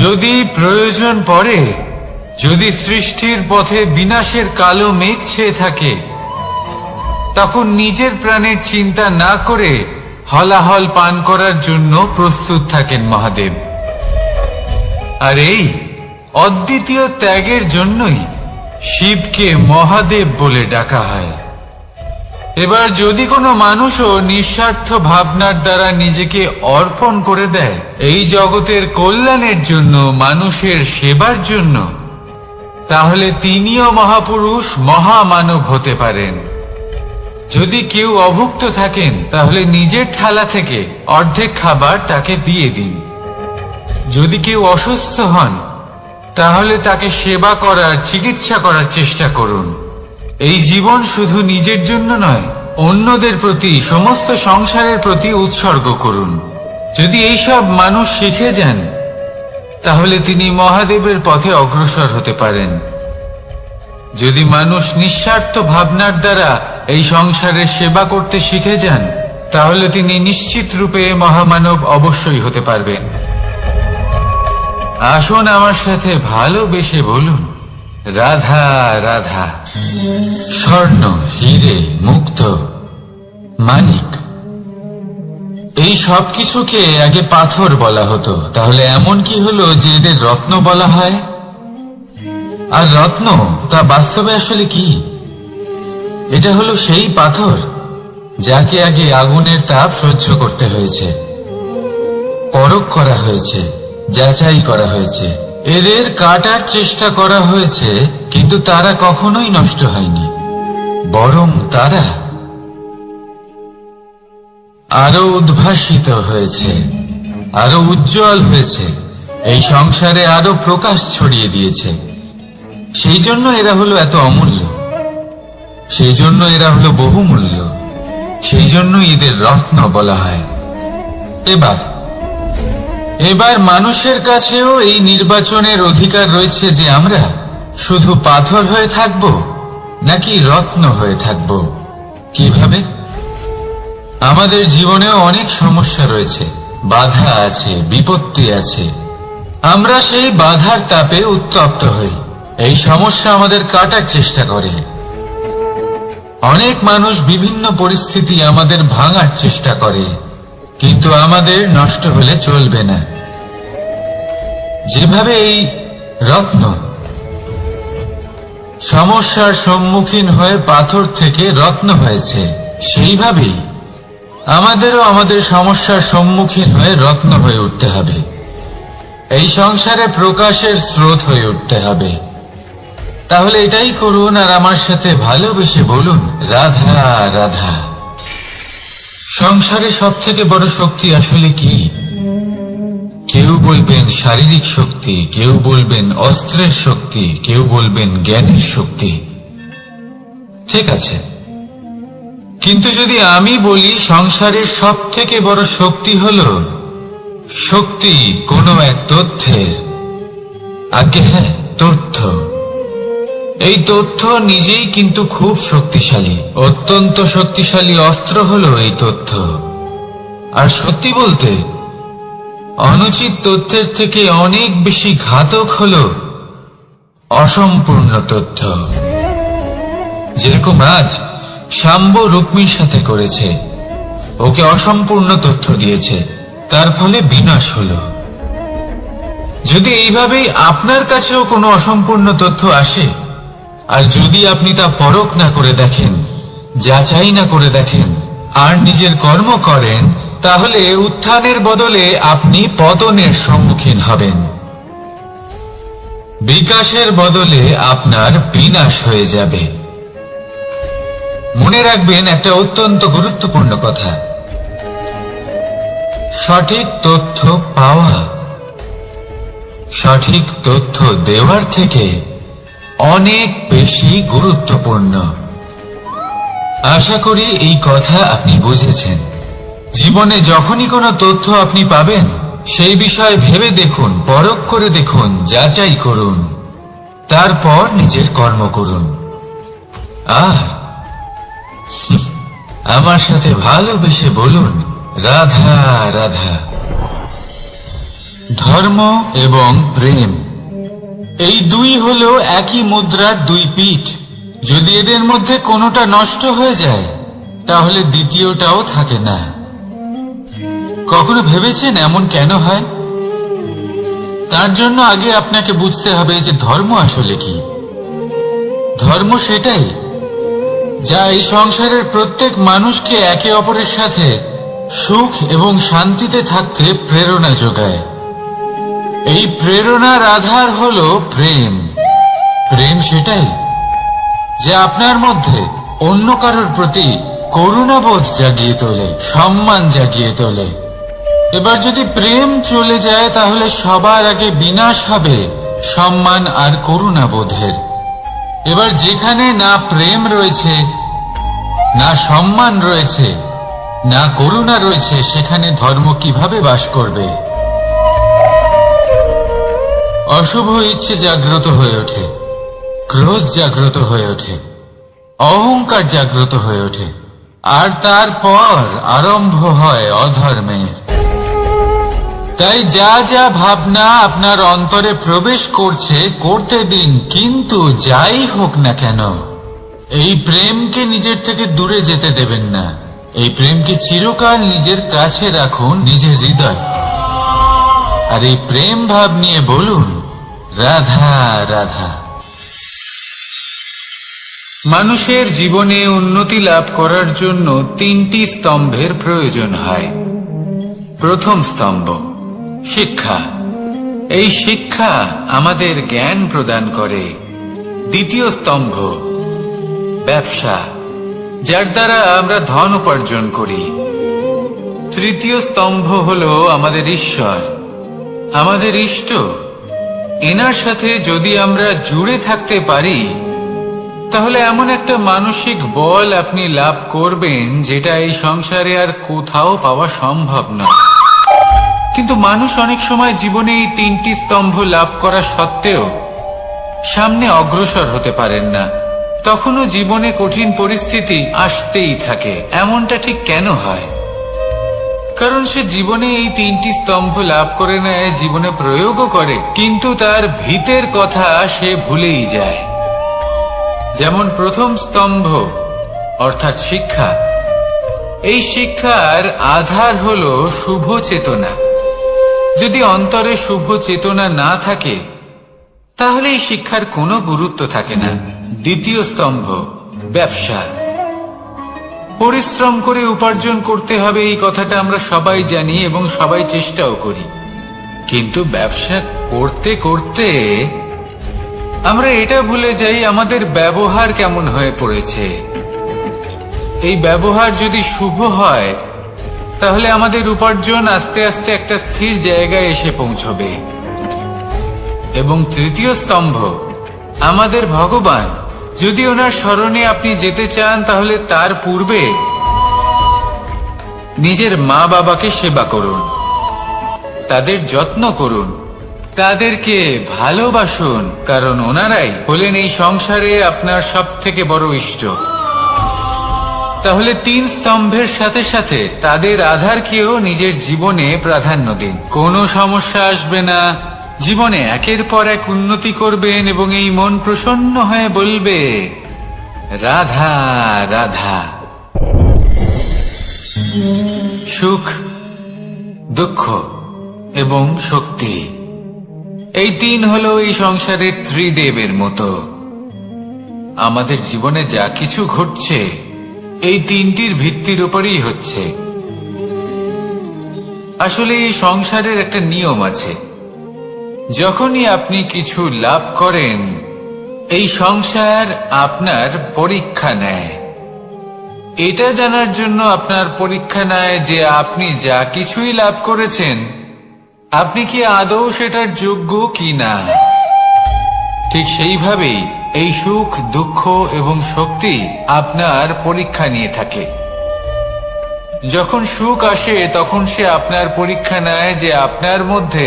যদি প্রয়োজন পড়ে, যদি সৃষ্টির পথে বিনাশের কালো মেঘ ছেয়ে থাকে, তখন নিজের প্রাণের চিন্তা না করে হলাহল পান করার জন্য প্রস্তুত থাকেন মহাদেব। আর এই অদ্বিতীয় ত্যাগের জন্যই শিবকে মহাদেব বলে ডাকা হয়। এবার যদি কোনো মানুষও নিঃস্বার্থ ভাবনার দ্বারা নিজেকে অর্পণ করে দেয় এই জগতের কল্যাণের জন্য, মানুষের সেবার জন্য, তাহলে তিনিও মহাপুরুষ, মহামানব হতে পারেন। যদি কেউ অভুক্ত থাকেন, তাহলে নিজের থালা থেকে অর্ধেক খাবার তাকে দিয়ে দিন। যদি কেউ অসুস্থ হন, তাহলে তাকে সেবা করার, চিকিৎসা করার চেষ্টা করুন। এই জীবন শুধু নিজের জন্য নয়, অন্যদের প্রতি, সমস্ত সংসারের প্রতি উৎসর্গ করুন। যদি এইসব মানুষ শিখে যান, তাহলে তিনি মহাদেবের পথে অগ্রসর হতে পারেন। যদি মানুষ নিঃস্বার্থ ভাবনার দ্বারা এই সংসারের সেবা করতে শিখে যান, তাহলে তিনি নিশ্চিত রূপে মহামানব অবশ্যই হতে পারবেন। আসুন আমার সাথে ভালোবেসে বলুন, রাধা রাধা। স্বর্ণ, হীরে, মুক্ত, মানিক, এই সব কিছুকে আগে পাথর বলা হতো। তাহলে এমন কি হলো যে এদের রত্ন বলা হয়? আর রত্ন তা বাস্তবে আসলে কি? এটা হলো সেই পাথর যাকে আগে আগুনের তাপ সহ্য করতে হয়েছে, পরখ করা হয়েছে, যাচাই করা হয়েছে, এদের কাটার চেষ্টা করা হয়েছে, কিন্তু তারা কখনোই নষ্ট হয়নি, বরং তারা আরো উদ্ভাসিত হয়েছে, আরো উজ্জ্বল হয়েছে, এই সংসারে আরো প্রকাশ ছড়িয়ে দিয়েছে। সেই জন্য এরা হলো এত অমূল্য, সেই জন্য এরা হলো বহুমূল্য, সেই জন্য এদের রত্ন বলা হয়। এবার মানুষের কাছেও এই নির্বাচনের অধিকার রয়েছে যে আমরা শুধু পাথর হয়ে থাকব নাকি রত্ন হয়ে থাকব। কিভাবে? আমাদের জীবনেও অনেক সমস্যা রয়েছে, বাধা আছে, বিপত্তি আছে। আমরা সেই বাধার তাপে উত্তপ্ত হই, এই সমস্যা আমাদের কাটার চেষ্টা করে। অনেক মানুষ বিভিন্ন পরিস্থিতি আমাদের ভাঙার চেষ্টা করে, কিন্তু আমাদের নষ্ট হলে চলবে না। যেভাবে এই রত্ন সমস্যার সম্মুখীন হয়ে পাথর থেকে রত্ন হয়েছে, সেইভাবেই আমাদেরও আমাদের সমস্যার সম্মুখীন হয়ে রত্ন হয়ে উঠতে হবে। এই সংসারে প্রকাশের স্রোত হয়ে উঠতে হবে। তাহলে এটাই করুন আর আমার সাথে ভালোবেসে বলুন, রাধা রাধা। সংসারে সব থেকে বড় শক্তি আসলে কি? কেউ বলবেন শারীরিক শক্তি, কেউ বলবেন অস্ত্রের শক্তি, কেউ বলবেন জ্ঞানের শক্তি। ঠিক আছে, কিন্তু যদি আমি বলি সংসারের সব থেকে বড় শক্তি হলো শক্তি কোনো এক তথ্যের, আগে হ্যাঁ, তথ্য। এই তথ্য নিজেই কিন্তু খুব শক্তিশালী, অত্যন্ত শক্তিশালী অস্ত্র হলো এই তথ্য। আর সত্যি বলতে, অনুচিত তথ্যের থেকে অনেক বেশি ঘাতক হলো অসম্পূর্ণ তথ্য। যেরকম আজ শাম্ব রুক্মির সাথে করেছে, ওকে অসম্পূর্ণ তথ্য দিয়েছে, তার ফলে বিনাশ হলো। যদি এইভাবেই আপনার কাছেও কোনো অসম্পূর্ণ তথ্য আসে, আর যদি আপনি তা পরখ না করে দেখেন, যাচাই না করে দেখেন, আর নিজের কর্ম করেন, তাহলে উত্থানের বদলে আপনি পতনের সম্মুখীন হবেন। বিকাশের বদলে আপনার বিনাশ হয়ে যাবে। মনে রাখবেন একটা অত্যন্ত গুরুত্বপূর্ণ কথা, সঠিক তথ্য পাওয়া সঠিক তথ্য দেওয়ার থেকে অনেক বেশি গুরুত্বপূর্ণ। আশা করি এই কথা আপনি বুঝেছেন। জীবনে যখনই কোনো তথ্য আপনি পাবেন, সেই বিষয়ে ভেবে দেখুন, পরখ করে দেখুন, যাচাই করুন, তারপর নিজের কর্ম করুন। আর আমার সাথে ভালোবেসে বলুন, রাধা রাধা। ধর্ম এবং প্রেম, এই দুই হলো একই মুদ্রার দুই পিঠ। যদি এদের মধ্যে কোনোটা নষ্ট হয়ে যায়, তাহলে দ্বিতীয়টাও থাকে না। কখনো ভেবেছেন এমন কেন হয়? তার জন্য আগে আপনাকে বুঝতে হবে যে ধর্ম আসলে কি। ধর্ম সেটাই যা এই সংসারের প্রত্যেক মানুষকে একে অপরের সাথে সুখ এবং শান্তিতে থাকতে প্রেরণা যোগায়। এই প্রেরণার আধার হলো প্রেম। প্রেম সেটাই যা আপনার মধ্যে অন্য কারোর প্রতি করুণাবোধ জাগিয়ে তোলে, সম্মান জাগিয়ে তোলে। এবার যদি প্রেম চলে যায়, তাহলে সবার আগে বিনাশ হবে সম্মান আর করুণাবোধের। এবার যেখানে না প্রেম রয়েছে, না সম্মান রয়েছে, না করুণা রয়েছে, সেখানে ধর্ম কিভাবে বাস করবে? অশুভ ইচ্ছে জাগ্রত হয়ে ওঠে, ক্রোধ জাগ্রত হয়ে ওঠে, অহংকার জাগ্রত হয়ে ওঠে, আর তারপর আরম্ভ হয় অধর্মের। তাই যা যা ভাবনা আপনার অন্তরে প্রবেশ করছে, করতে দিন, কিন্তু যাই হোক না কেন এই প্রেমকে নিজের থেকে দূরে যেতে দেবেন না। এই প্রেমকে চিরকাল নিজের কাছে রাখুন, নিজের হৃদয়। আর এই প্রেম ভাব নিয়ে বলুন, রাধা রাধা। মানুষের জীবনে উন্নতি লাভ করার জন্য তিনটি স্তম্ভের প্রয়োজন হয়। প্রথম স্তম্ভ শিক্ষা। এই শিক্ষা আমাদের জ্ঞান প্রদান করে। দ্বিতীয় স্তম্ভ ব্যবসা, যার দ্বারা আমরা ধন উপার্জন করি। তৃতীয় স্তম্ভ হলো আমাদের ঈশ্বর, আমাদের ইষ্ট। এনার সাথে যদি আমরা জুড়ে থাকতে পারি, তাহলে এমন একটা মানসিক বল আপনি লাভ করবেন যেটা এই সংসারে আর কোথাও পাওয়া সম্ভব নয়। কিন্তু মানুষ অনেক সময় জীবনে এই তিনটি স্তম্ভ লাভ করা সত্ত্বেও সামনে অগ্রসর হতে পারেন না। তখনও জীবনে কঠিন পরিস্থিতি আসতেই থাকে। এমনটা ঠিক কেন হয়? কারণ সে জীবনে এই তিনটি স্তম্ভ লাভ করে নেয়, জীবনে প্রয়োগও করে, কিন্তু তার ভিতের কথা সে ভুলেই যায়। যেমন প্রথম স্তম্ভ অর্থাৎ শিক্ষা। এই শিক্ষার আধার হলো শুভ চেতনা। যদি অন্তরে শুভ চেতনা না থাকে, তাহলে এই শিক্ষার কোনো গুরুত্ব থাকে না। দ্বিতীয় স্তম্ভ ব্যবসা। পরিশ্রম করে উপার্জন করতে হবে, এই কথাটা আমরা সবাই জানি এবং সবাই চেষ্টাও করি। কিন্তু ব্যবসা করতে করতে আমরা এটা ভুলে যাই আমাদের ব্যবহার কেমন হয়ে পড়েছে। এই ব্যবহার যদি শুভ হয়, তাহলে আমাদের উপার্জন আস্তে আস্তে একটা স্থির জায়গায় এসে পৌঁছবে। এবং তৃতীয় স্তম্ভ আমাদের ভগবান। যদি ওনার স্মরণে আপনি যেতে চান, তাহলে তার পূর্বে নিজের মা বাবাকে সেবা করুন, তাদের যত্ন করুন, তাদেরকে ভালোবাসুন, কারণ ওনারাই হলেন এই সংসারে আপনার সবথেকে বড় ইষ্ট। তাহলে তিন স্তম্ভের সাথে সাথে তাদের আধারকেও নিজের জীবনে প্রাধান্য দিন। কোনো সমস্যা আসবে না, জীবনে একের পর এক উন্নতি করবেন এবং এই মন প্রসন্ন হয়ে বলবে, রাধা রাধা। সুখ, দুঃখ এবং শক্তি, এই তিন হলো এই সংসারের ত্রিদেবের মতো। আমাদের জীবনে যা কিছু ঘটছে এই তিনটির ভিত্তির উপরেই হচ্ছে। আসলে এই সংসারের একটা নিয়ম আছে। যখনই আপনি কিছু লাভ করেন, এই সংসার আপনার পরীক্ষা নেয়। এটা জানার জন্য আপনার পরীক্ষা নেয় যে আপনি যা কিছুই লাভ করেছেন, আপনি কি আদৌ সেটার যোগ্য কি না। ঠিক সেইভাবেই এই সুখ, দুঃখ এবং শক্তি আপনার পরীক্ষা নিয়ে থাকে। যখন সুখ আসে তখন সে আপনার পরীক্ষা নেয় যে আপনার মধ্যে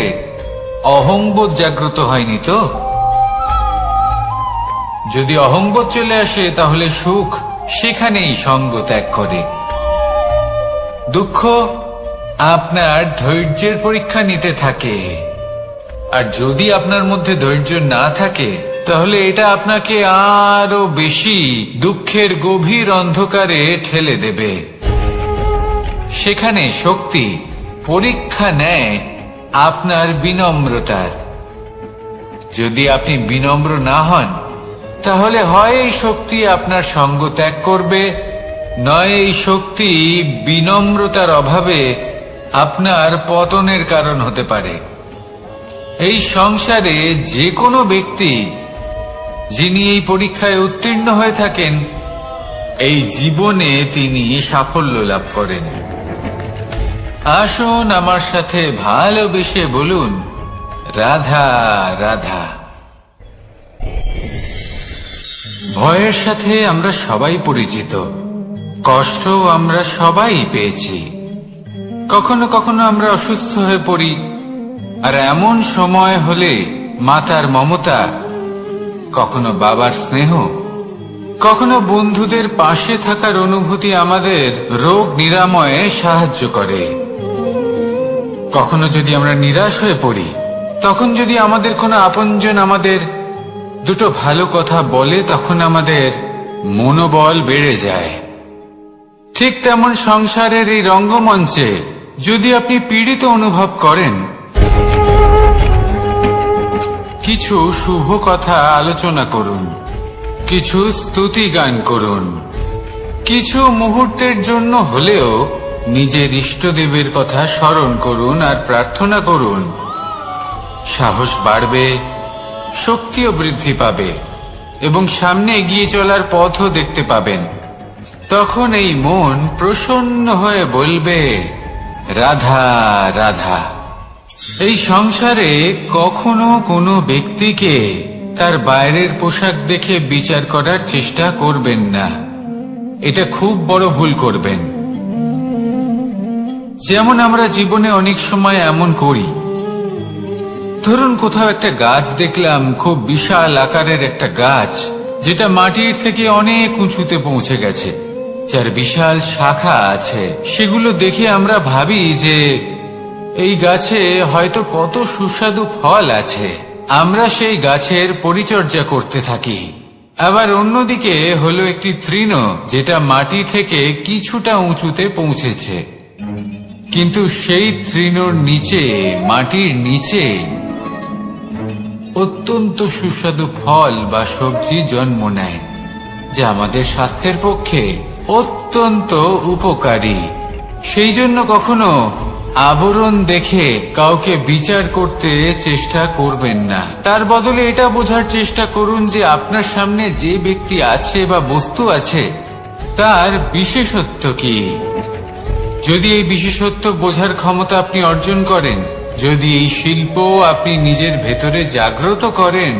অহংবোধ জাগ্রত হয়নি তো। যদি অহংবোধ চলে আসে তাহলে সুখ সেখানেই সঙ্গ ত্যাগ করে। দুঃখ আপনার ধৈর্যের পরীক্ষা নিতে থাকে, আর যদি আপনার মধ্যে ধৈর্য না থাকে তাহলে এটা আপনাকে আরো বেশি দুঃখের গভীর অন্ধকারে ঠেলে দেবে। সেখানে শক্তি পরীক্ষা নেয় আপনার বিনম্রতার। যদি আপনি বিনম্র না হন তাহলে হয় এই শক্তি আপনার সঙ্গ ত্যাগ করবে, নয় এই শক্তি বিনম্রতার অভাবে আপনার পতনের কারণ হতে পারে। এই সংসারে যে কোনো ব্যক্তি যিনি এই পরীক্ষায় উত্তীর্ণ হয়ে থাকেন, এই জীবনে তিনি সাফল্য লাভ করেন। আসুন আমার সাথে ভালোবেসে বলুন, রাধা রাধা। ভয়ের সাথে আমরা সবাই পরিচিত, কষ্ট আমরা সবাই পেয়েছি। কখনো কখনো আমরা অসুস্থ হয়ে পড়ি, আর এমন সময় হলে মাতার মমতা, কখনো বাবার স্নেহ, কখনো বন্ধুদের পাশে থাকার অনুভূতি আমাদের রোগ নিরাময়ে সাহায্য করে। কখনো যদি আমরা নিরাশ হয়ে পড়ি, তখন যদি আমাদের কোনো আপনজন আমাদের দুটো ভালো কথা বলে, তখন আমাদের মনোবল বেড়ে যায়। ঠিক তেমন সংসারের এই রঙ্গমঞ্চে যদি আপনি পীড়িত অনুভব করেন, কিছু শুভ কথা আলোচনা করুন, কিছু স্তুতি গান করুন, কিছু মুহূর্তের জন্য হলেও নিজের ইষ্টদেবের কথা স্মরণ করুন আর প্রার্থনা করুন। সাহস বাড়বে, শক্তিও বৃদ্ধি পাবে এবং সামনে এগিয়ে চলার পথও দেখতে পাবেন। তখন এই মন প্রসন্ন হয়ে বলবে, রাধা রাধা। এই সংসারে কখনো কোনো ব্যক্তিকে তার বাইরের পোশাক দেখে বিচার করার চেষ্টা করবেন না, এটা খুব বড় ভুল করবেন। যেমন আমরা জীবনে অনেক সময় এমন করি, ধরুন কোথাও একটা গাছ দেখলাম, খুব বিশাল আকারের একটা গাছ, যেটা মাটির থেকে অনেক উঁচুতে পৌঁছে গেছে, যার বিশাল শাখা আছে। সেগুলো দেখে আমরা ভাবি যে এই গাছে হয়তো কত সুস্বাদু ফল আছে। আমরা সেই গাছের পরিচর্যা করতে থাকি। আবার অন্যদিকে হলো একটি তৃণ, যেটা মাটি থেকে কিছুটা উঁচুতে পৌঁছেছে, কিন্তু সেই তৃণর নিচে, মাটির নিচে অত্যন্ত সুস্বাদু ফল বা সবজি জন্ম নেয়, যা আমাদের স্বাস্থ্যের পক্ষে অত্যন্ত উপকারী। সেই জন্য কখনো আবরণ দেখে কাউকে বিচার করতে চেষ্টা করবেন না। তার বদলে এটা বোঝার চেষ্টা করুন যে আপনার সামনে যে ব্যক্তি আছে বা বস্তু আছে, তার বিশেষত্ব কি। যদি এই বিশেষত্ব বোঝার ক্ষমতা আপনি অর্জন করেন, যদি এই শিল্প আপনি নিজের ভেতরে জাগ্রত করেন,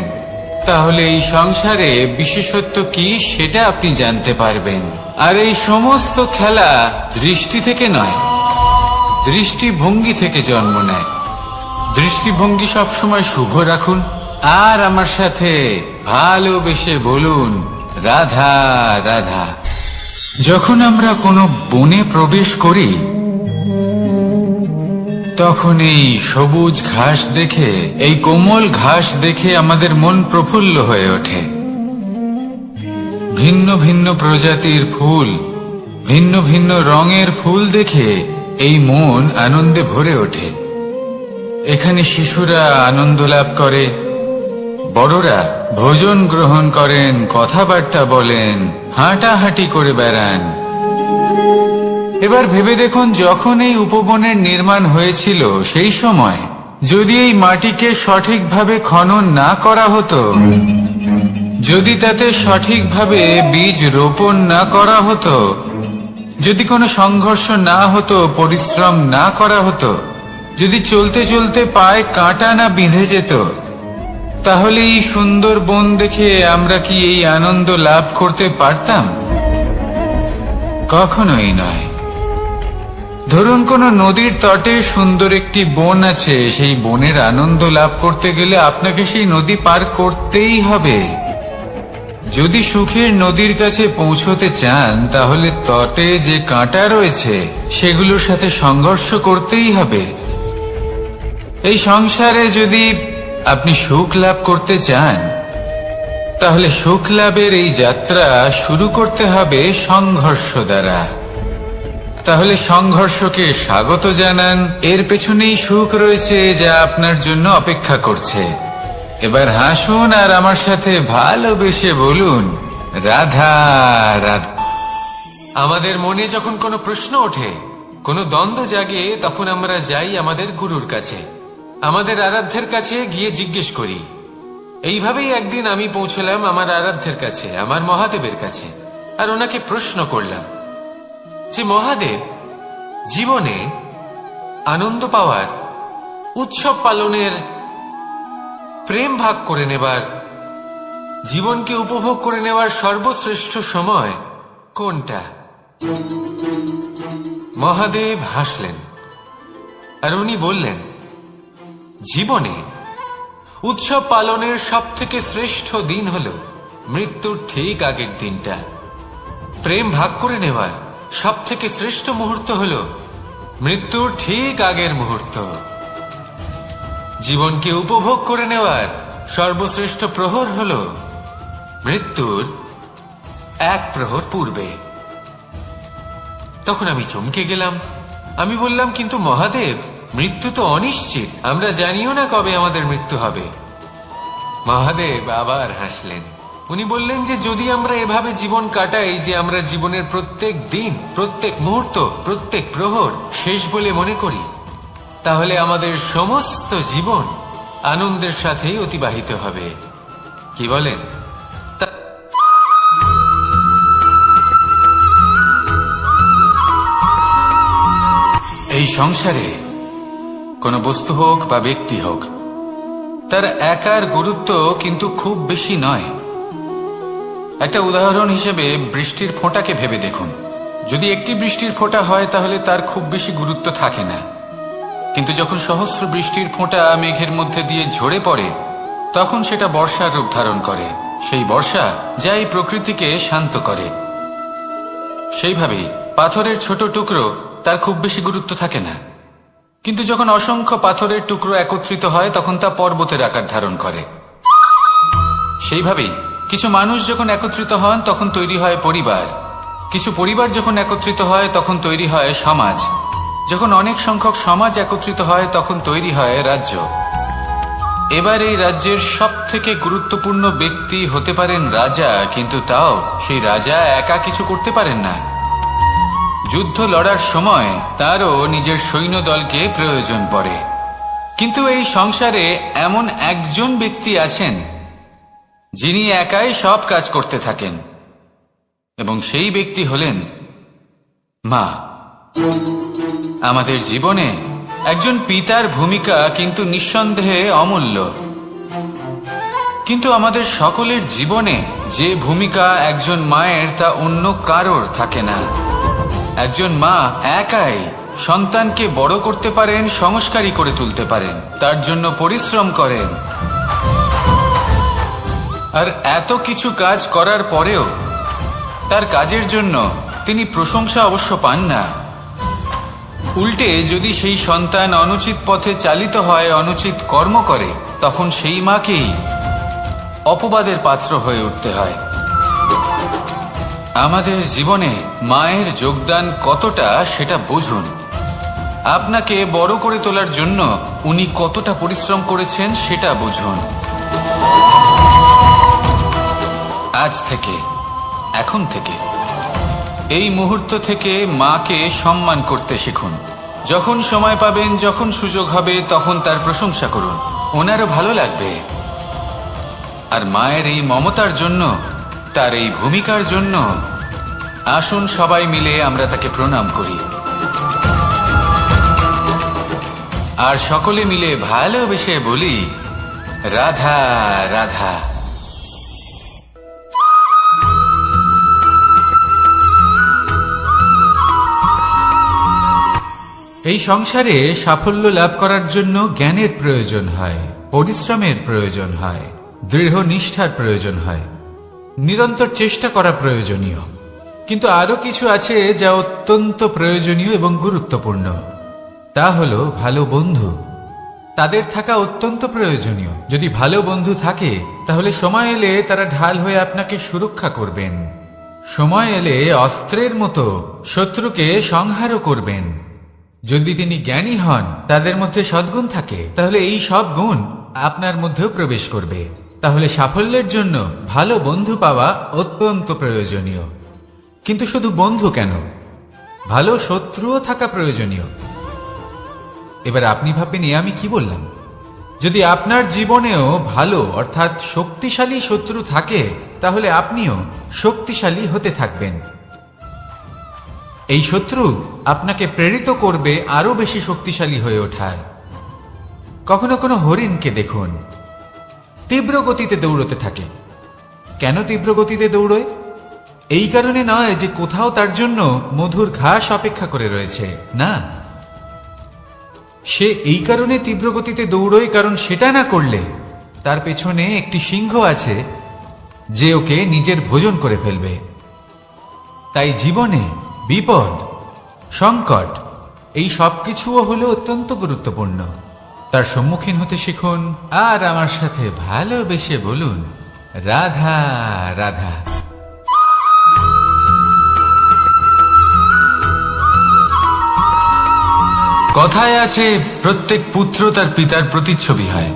তাহলে এই সংসারে বিশেষত্ব কি সেটা আপনি জানতে পারবেন। আর এই সমস্ত খেলা দৃষ্টি থেকে নয়, দৃষ্টিভঙ্গি থেকে জন্ম নেয়। দৃষ্টিভঙ্গি সবসময় শুভ রাখুন, আর আমার সাথে ভালোবেসে বলুন, রাধা রাধা। যখন আমরা কোনো বনে প্রবেশ করি, তখন এই সবুজ ঘাস দেখে, এই কোমল ঘাস দেখে আমাদের মন প্রফুল্ল হয়ে ওঠে। ভিন্ন ভিন্ন প্রজাতির ফুল, ভিন্ন ভিন্ন রঙের ফুল দেখে এই মন আনন্দে ভরে ওঠে। এখানে শিশুরা আনন্দ লাভ করে, বড়রা ভোজন গ্রহণ করেন, কথাবার্তা বলেন, হাঁটাহাঁটি করে বেড়ান। এবার ভেবে দেখুন, যখন এই উপবনের নির্মাণ হয়েছিল, সেই সময় যদি এই মাটিকে সঠিকভাবে খনন না করা হতো, যদি তাতে সঠিকভাবে বীজ রোপণ না করা হতো, যদি কোনো সংঘর্ষ না হতো, পরিশ্রম না করা হতো, যদি চলতে চলতে পায়ে কাঁটা না বিঁধে যেত, তাহলে এই সুন্দর বন দেখে আমরা কি এই আনন্দ লাভ করতে পারতাম? কখনোই নয়। ধরুন কোন নদীর তটে সুন্দর একটি বন আছে, সেই বনের আনন্দ লাভ করতে গেলে আপনাকে সেই নদী পার করতেই হবে। যদি সুখের নদীর কাছে পৌঁছতে চান তাহলে তটে যে কাঁটা রয়েছে সেগুলোর সাথে সংঘর্ষ করতেই হবে। এই সংসারে যদি আপনি সুখ লাভ করতে চান তাহলে সুখ লাভের এই যাত্রা শুরু করতে হবে সংঘর্ষ দ্বারা। তাহলে সংঘর্ষকে স্বাগত জানান, এর পেছনেই সুখ রয়েছে যা আপনার জন্য অপেক্ষা করছে। এবার হাসুন আর আমার সাথে ভালোবেসে বলুন, রাধা রাধা। আমাদের মনে যখন কোনো প্রশ্ন ওঠে, কোনো দ্বন্দ্ব জাগে, তখন আমরা যাই আমাদের গুরুর কাছে, আমাদের আরাধ্যের কাছে গিয়ে জিজ্ঞেস করি। এইভাবেই একদিন আমি পৌঁছলাম আমার আরাধ্যের কাছে, আমার মহাদেবের কাছে, আর ওনাকে প্রশ্ন করলাম যে মহাদেব, জীবনে আনন্দ পাওয়ার, উৎসব পালনের, প্রেম ভাগ করে নেবার, জীবনকে উপভোগ করে নেওয়ার সর্বশ্রেষ্ঠ সময় কোনটা? মহাদেব হাসলেন আর উনি বললেন, জীবনে উৎসব পালনের সবথেকে শ্রেষ্ঠ দিন হল মৃত্যুর ঠিক আগের দিনটা। প্রেম ভাগ করে নেওয়ার সবথেকে শ্রেষ্ঠ মুহূর্ত হল মৃত্যুর ঠিক আগের মুহূর্ত। জীবনকে উপভোগ করে নেওয়ার সর্বশ্রেষ্ঠ প্রহর হল মৃত্যুর এক প্রহর পূর্বে। তখন আমি চমকে গেলাম। আমি বললাম, কিন্তু মহাদেব, মৃত্যু তো অনিশ্চিত, আমরা জানিও না কবে আমাদের মৃত্যু হবে। মহাদেব আবার হাসলেন। উনি বললেন যে যদি আমরা এভাবে জীবন কাটাই যে আমরা জীবনের প্রত্যেক দিন, প্রত্যেক মুহূর্ত, প্রত্যেক প্রহর শেষ বলে মনে করি, তাহলে আমাদের সমস্ত জীবন আনন্দের সাথেই অতিবাহিত হবে। কি বলেন? এই সংসারে কোনো বস্তু হোক বা ব্যক্তি হোক, তার একার গুরুত্ব কিন্তু খুব বেশি নয়। একটা উদাহরণ হিসেবে বৃষ্টির ফোঁটাকে ভেবে দেখুন। যদি একটি বৃষ্টির ফোঁটা হয় তাহলে তার খুব বেশি গুরুত্ব থাকে না, কিন্তু যখন সহস্র বৃষ্টির ফোঁটা মেঘের মধ্যে দিয়ে ঝরে পড়ে তখন সেটা বর্ষার রূপ ধারণ করে। সেই বর্ষা যা এই প্রকৃতিকে শান্ত করে। সেইভাবেই পাথরের ছোট টুকরো, তার খুব বেশি গুরুত্ব থাকে না, কিন্তু যখন অসংখ্য পাথরের টুকরো একত্রিত হয় তখন তা পর্বতের আকার ধারণ করে। সেইভাবেই কিছু মানুষ যখন একত্রিত হন তখন তৈরি হয় পরিবার, কিছু পরিবার যখন একত্রিত হয় তখন তৈরি হয় সমাজ, যখন অনেক সংখ্যক সমাজ একত্রিত হয় তখন তৈরি হয় রাজ্য। এবার এই রাজ্যের সবথেকে গুরুত্বপূর্ণ ব্যক্তি হতে পারেন রাজা, কিন্তু তাও সেই রাজা একা কিছু করতে পারেন না। যুদ্ধ লড়ার সময় তারও নিজের সৈন্যদলকে প্রয়োজন পড়ে। কিন্তু এই সংসারে এমন একজন ব্যক্তি আছেন যিনি একাই সব কাজ করতে থাকেন, এবং সেই ব্যক্তি হলেন মা। আমাদের জীবনে একজন পিতার ভূমিকা কিন্তু নিঃসন্দেহে অমূল্য, কিন্তু আমাদের সকলের জীবনে যে ভূমিকা একজন মায়ের তা অন্য কারোর থাকে না। একজন মা একাই সন্তানকে বড় করতে পারেন, সংস্কারী করে তুলতে পারেন, তার জন্য পরিশ্রম করেন। আর এত কিছু কাজ করার পরেও তার কাজের জন্য তিনি প্রশংসা অবশ্য পান না। উল্টে যদি সেই সন্তান অনুচিত পথে চালিত হয়, অনুচিত কর্ম করে, তখন সেই মাকেই অপবাদের পাত্র হয়ে উঠতে হয়। আমাদের জীবনে মায়ের যোগদান কতটা সেটা বুঝুন। আপনাকে বড় করে তোলার জন্য উনি কতটা পরিশ্রম করেছেন সেটা বুঝুন। আজ থেকে, এখন থেকে, এই মুহূর্ত থেকে মাকে সম্মান করতে শিখুন। যখন সময় পাবেন, যখন সুযোগ হবে, তখন তার প্রশংসা করুন, ওনারও ভালো লাগবে। আর মায়ের এই মমতার জন্য, তার এই ভূমিকার জন্য আসুন সবাই মিলে আমরা তাকে প্রণাম করি, আর সকলে মিলে ভালোবেসে বলি, রাধা রাধা। এই সংসারে সাফল্য লাভ করার জন্য জ্ঞানের প্রয়োজন হয়, পরিশ্রমের প্রয়োজন হয়, দৃঢ় নিষ্ঠার প্রয়োজন হয়, নিরন্তর চেষ্টা করা প্রয়োজনীয়। কিন্তু আরো কিছু আছে যা অত্যন্ত প্রয়োজনীয় এবং গুরুত্বপূর্ণ। তা হলো ভালো বন্ধু। তাদের থাকা অত্যন্ত প্রয়োজনীয়। যদি ভালো বন্ধু থাকে তাহলে সময় এলে তারা ঢাল হয়ে আপনাকে সুরক্ষা করবেন। সময় এলে অস্ত্রের মতো শত্রুকে সংহারও করবেন। যদি তিনি জ্ঞানী হন, তাদের মধ্যে সদ্গুণ থাকে, তাহলে এই সব গুণ আপনার মধ্যেও প্রবেশ করবে। তাহলে সাফল্যের জন্য ভালো বন্ধু পাওয়া অত্যন্ত প্রয়োজনীয়। কিন্তু শুধু বন্ধু কেন, ভালো শত্রুও থাকা প্রয়োজনীয়। এবার আপনি ভাববেন, আমি কি বললাম? যদি আপনার জীবনেও ভালো অর্থাৎ শক্তিশালী শত্রু থাকে, তাহলে আপনিও শক্তিশালী হতে থাকবেন। এই শত্রু আপনাকে প্রেরিত করবে আরো বেশি শক্তিশালী হয়ে ওঠার। কখনো কোনো হরিণকে দেখুন, তীব্র গতিতে দৌড়তে থাকে। কেন তীব্র গতিতে দৌড়য়? এই কারণে নয় যে কোথাও তার জন্য মধুর ঘাস অপেক্ষা করে রয়েছে, না। সে এই কারণে তীব্র গতিতে দৌড়য় কারণ সেটা না করলে তার পেছনে একটি সিংহ আছে যে ওকে নিজের ভোজন করে ফেলবে। তাই জীবনে বিপদ, সংকট এই সবকিছুও হলো অত্যন্ত গুরুত্বপূর্ণ। তার সম্মুখীন হতে শিখুন আর আমার সাথে ভালোবেসে বলুন, রাধা রাধা। কথায় আছে, প্রত্যেক পুত্র তার পিতার প্রতিচ্ছবি হয়,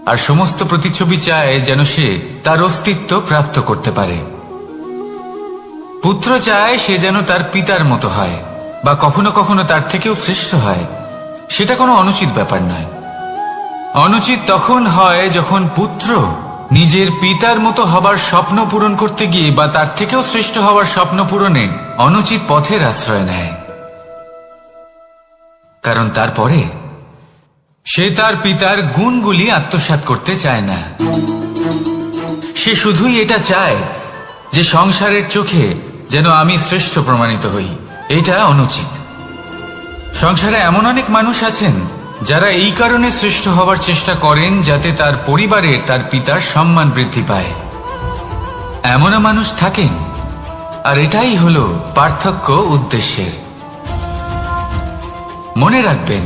আর সমস্ত প্রতিচ্ছবি চায় যেন সে তার অস্তিত্ব প্রাপ্ত করতে পারে। পুত্র চায় সে যেন তার পিতার মতো হয়, বা কখনো কখনো তার থেকেও শ্রেষ্ঠ হয়। সেটা কোনো অনুচিত ব্যাপার নয়। অনুচিত তখন হয় যখন পুত্র নিজের পিতার মতো হবার স্বপ্ন পূরণ করতে গিয়ে বা তার থেকেও শ্রেষ্ঠ হওয়ার স্বপ্ন পূরণে অনুচিত পথের আশ্রয় নেয়। কারণ তারপরে সে তার পিতার গুণগুলি আত্মসাৎ করতে চায় না। সে শুধুই এটা চায় যে সংসারের চোখে যেন আমি শ্রেষ্ঠ প্রমাণিত হই। এটা অনুচিত। সংসারে এমন অনেক মানুষ আছেন যারা এই কারণে শ্রেষ্ঠ হওয়ার চেষ্টা করেন যাতে তার পরিবারের তার পিতার সম্মান বৃদ্ধি পায়। এমনও মানুষ থাকেন, আর এটাই হলো পার্থক্য উদ্দেশ্যের। মনে রাখবেন,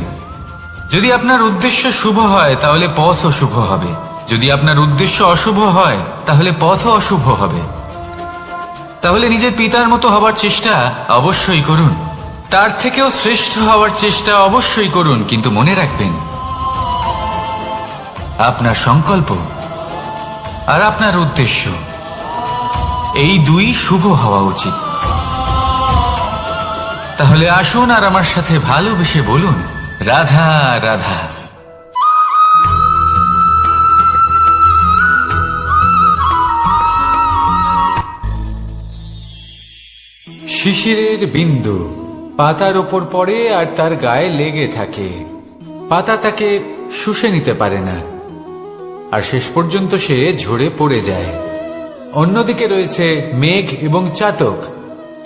যদি আপনার উদ্দেশ্য শুভ হয় তাহলে পথও শুভ হবে, যদি আপনার উদ্দেশ্য অশুভ হয় তাহলে পথও অশুভ হবে। তাহলে নিজের পিতার মতো হবার চেষ্টা অবশ্যই করুন, তার থেকেও শ্রেষ্ঠ হওয়ার চেষ্টা অবশ্যই করুন, কিন্তু মনে রাখবেন আপনার সংকল্প আর আপনার উদ্দেশ্য এই দুই শুভ হওয়া উচিত। তাহলে আসুন আর আমার সাথে ভালোবেসে বলুন, রাধা রাধা। শিশিরের বিন্দু পাতার ওপর পড়ে আর তার গায়ে লেগে থাকে। পাতা তাকে শুষে নিতে পারে না, আর শেষ পর্যন্ত সে ঝরে পড়ে যায়। অন্যদিকে রয়েছে মেঘ এবং চাতক।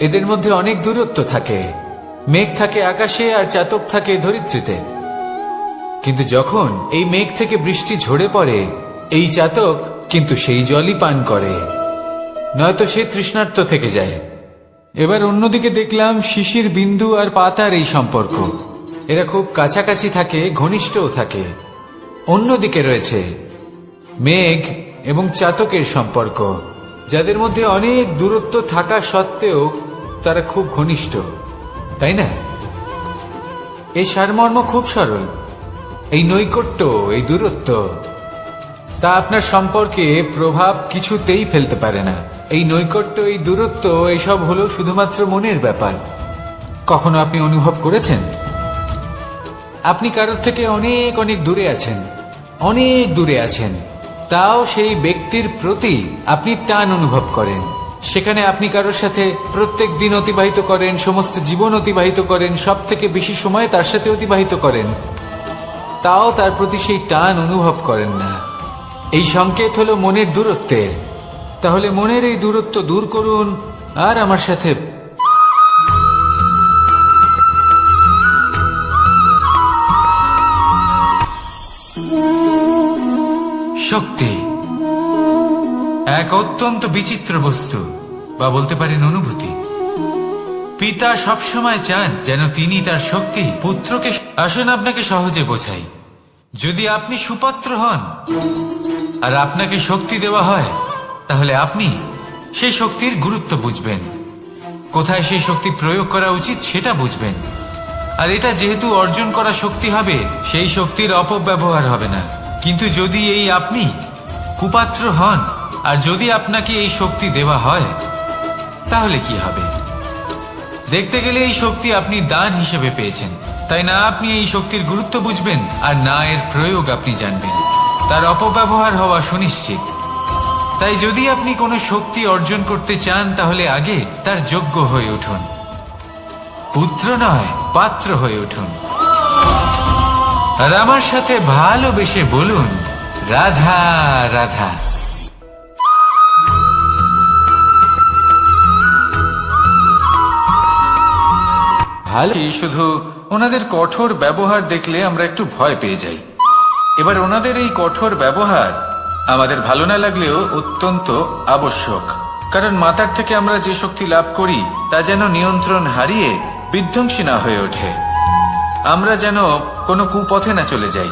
এদের মধ্যে অনেক দূরত্ব থাকে। মেঘ থাকে আকাশে আর চাতক থাকে ধরিত্রীতে। কিন্তু যখন এই মেঘ থেকে বৃষ্টি ঝরে পড়ে, এই চাতক কিন্তু সেই জলই পান করে, নয়তো সে তৃষ্ণার্ত থেকে যায়। এবার অন্যদিকে দেখলাম শিশির বিন্দু আর পাতার এই সম্পর্ক। এরা খুব কাছাকাছি থাকে, ঘনিষ্ঠও থাকে। অন্যদিকে রয়েছে মেঘ এবং চাতকের সম্পর্ক, যাদের মধ্যে অনেক দূরত্ব থাকা সত্ত্বেও তারা খুব ঘনিষ্ঠ, তাই না? এই সারমর্ম খুব সরল। এই নৈকট্য, এই দূরত্ব, তা আপনার সম্পর্কে প্রভাব কিছুতেই ফেলতে পারে না। এই নৈকট্য, এই দূরত্ব, এইসব হলো শুধুমাত্র মনের ব্যাপার। কখনো আপনি অনুভব করেছেন আপনি কারোর থেকে অনেক অনেক দূরে আছেন, অনেক দূরে আছেন, তাও সেই ব্যক্তির প্রতি আপনি টান অনুভব করেন। সেখানে আপনি কারোর সাথে প্রত্যেক দিন অতিবাহিত করেন, সমস্ত জীবন অতিবাহিত করেন, সব থেকে বেশি সময় তার সাথে অতিবাহিত করেন, তাও তার প্রতি সেই টান অনুভব করেন না। এই সংকেত হলো মনের দূরত্বের। তাহলে মনের এই দূরত্ব দূর করুন আর আমার সাথে শক্তি এক অত্যন্ত বিচিত্র বস্তু, বা বলতে পারেন অনুভূতি। পিতা সবসময় চান যেন তিনি তার শক্তি পুত্রকে। আসুন আপনাকে সহজে বোঝাই। যদি আপনি সুপাত্র হন আর আপনাকে শক্তি দেওয়া হয়, তাহলে আপনি সেই শক্তির গুরুত্ব বুঝবেন, কোথায় সেই শক্তি প্রয়োগ করা উচিত সেটা বুঝবেন। আর এটা যেহেতু অর্জন করা শক্তি হবে, সেই শক্তির অপব্যবহার হবে না। কিন্তু যদি এই আপনি কুপাত্র হন আর যদি আপনাকে এই শক্তি দেওয়া হয়, তাহলে কি হবে? দেখতে গেলে এই শক্তি আপনি দান হিসেবে পেয়েছেন, তাই না আপনি এই শক্তির গুরুত্ব বুঝবেন আর না এর প্রয়োগ আপনি জানবেন। তার অপব্যবহার হওয়া সুনিশ্চিত। তাই যদি আপনি কোনো শক্তি অর্জন করতে চান, তাহলে আগে তার যোগ্য হয়ে উঠুন। পুত্র নয়, পাত্র হয়ে উঠুন। আর আমার সাথে ভালোবেসে বলুন, রাধা রাধা। ভালো, শুধু ওনাদের কঠোর ব্যবহার দেখলে আমরা একটু ভয় পেয়ে যাই। এবার ওনাদের এই কঠোর ব্যবহার আমাদের ভালো না লাগলেও অত্যন্ত আবশ্যক, কারণ মাতার থেকে আমরা যে শক্তি লাভ করি তা যেন নিয়ন্ত্রণ হারিয়ে বিধ্বংসী না হয়ে ওঠে। আমরা যেন কোনো কুপথে না চলে যাই,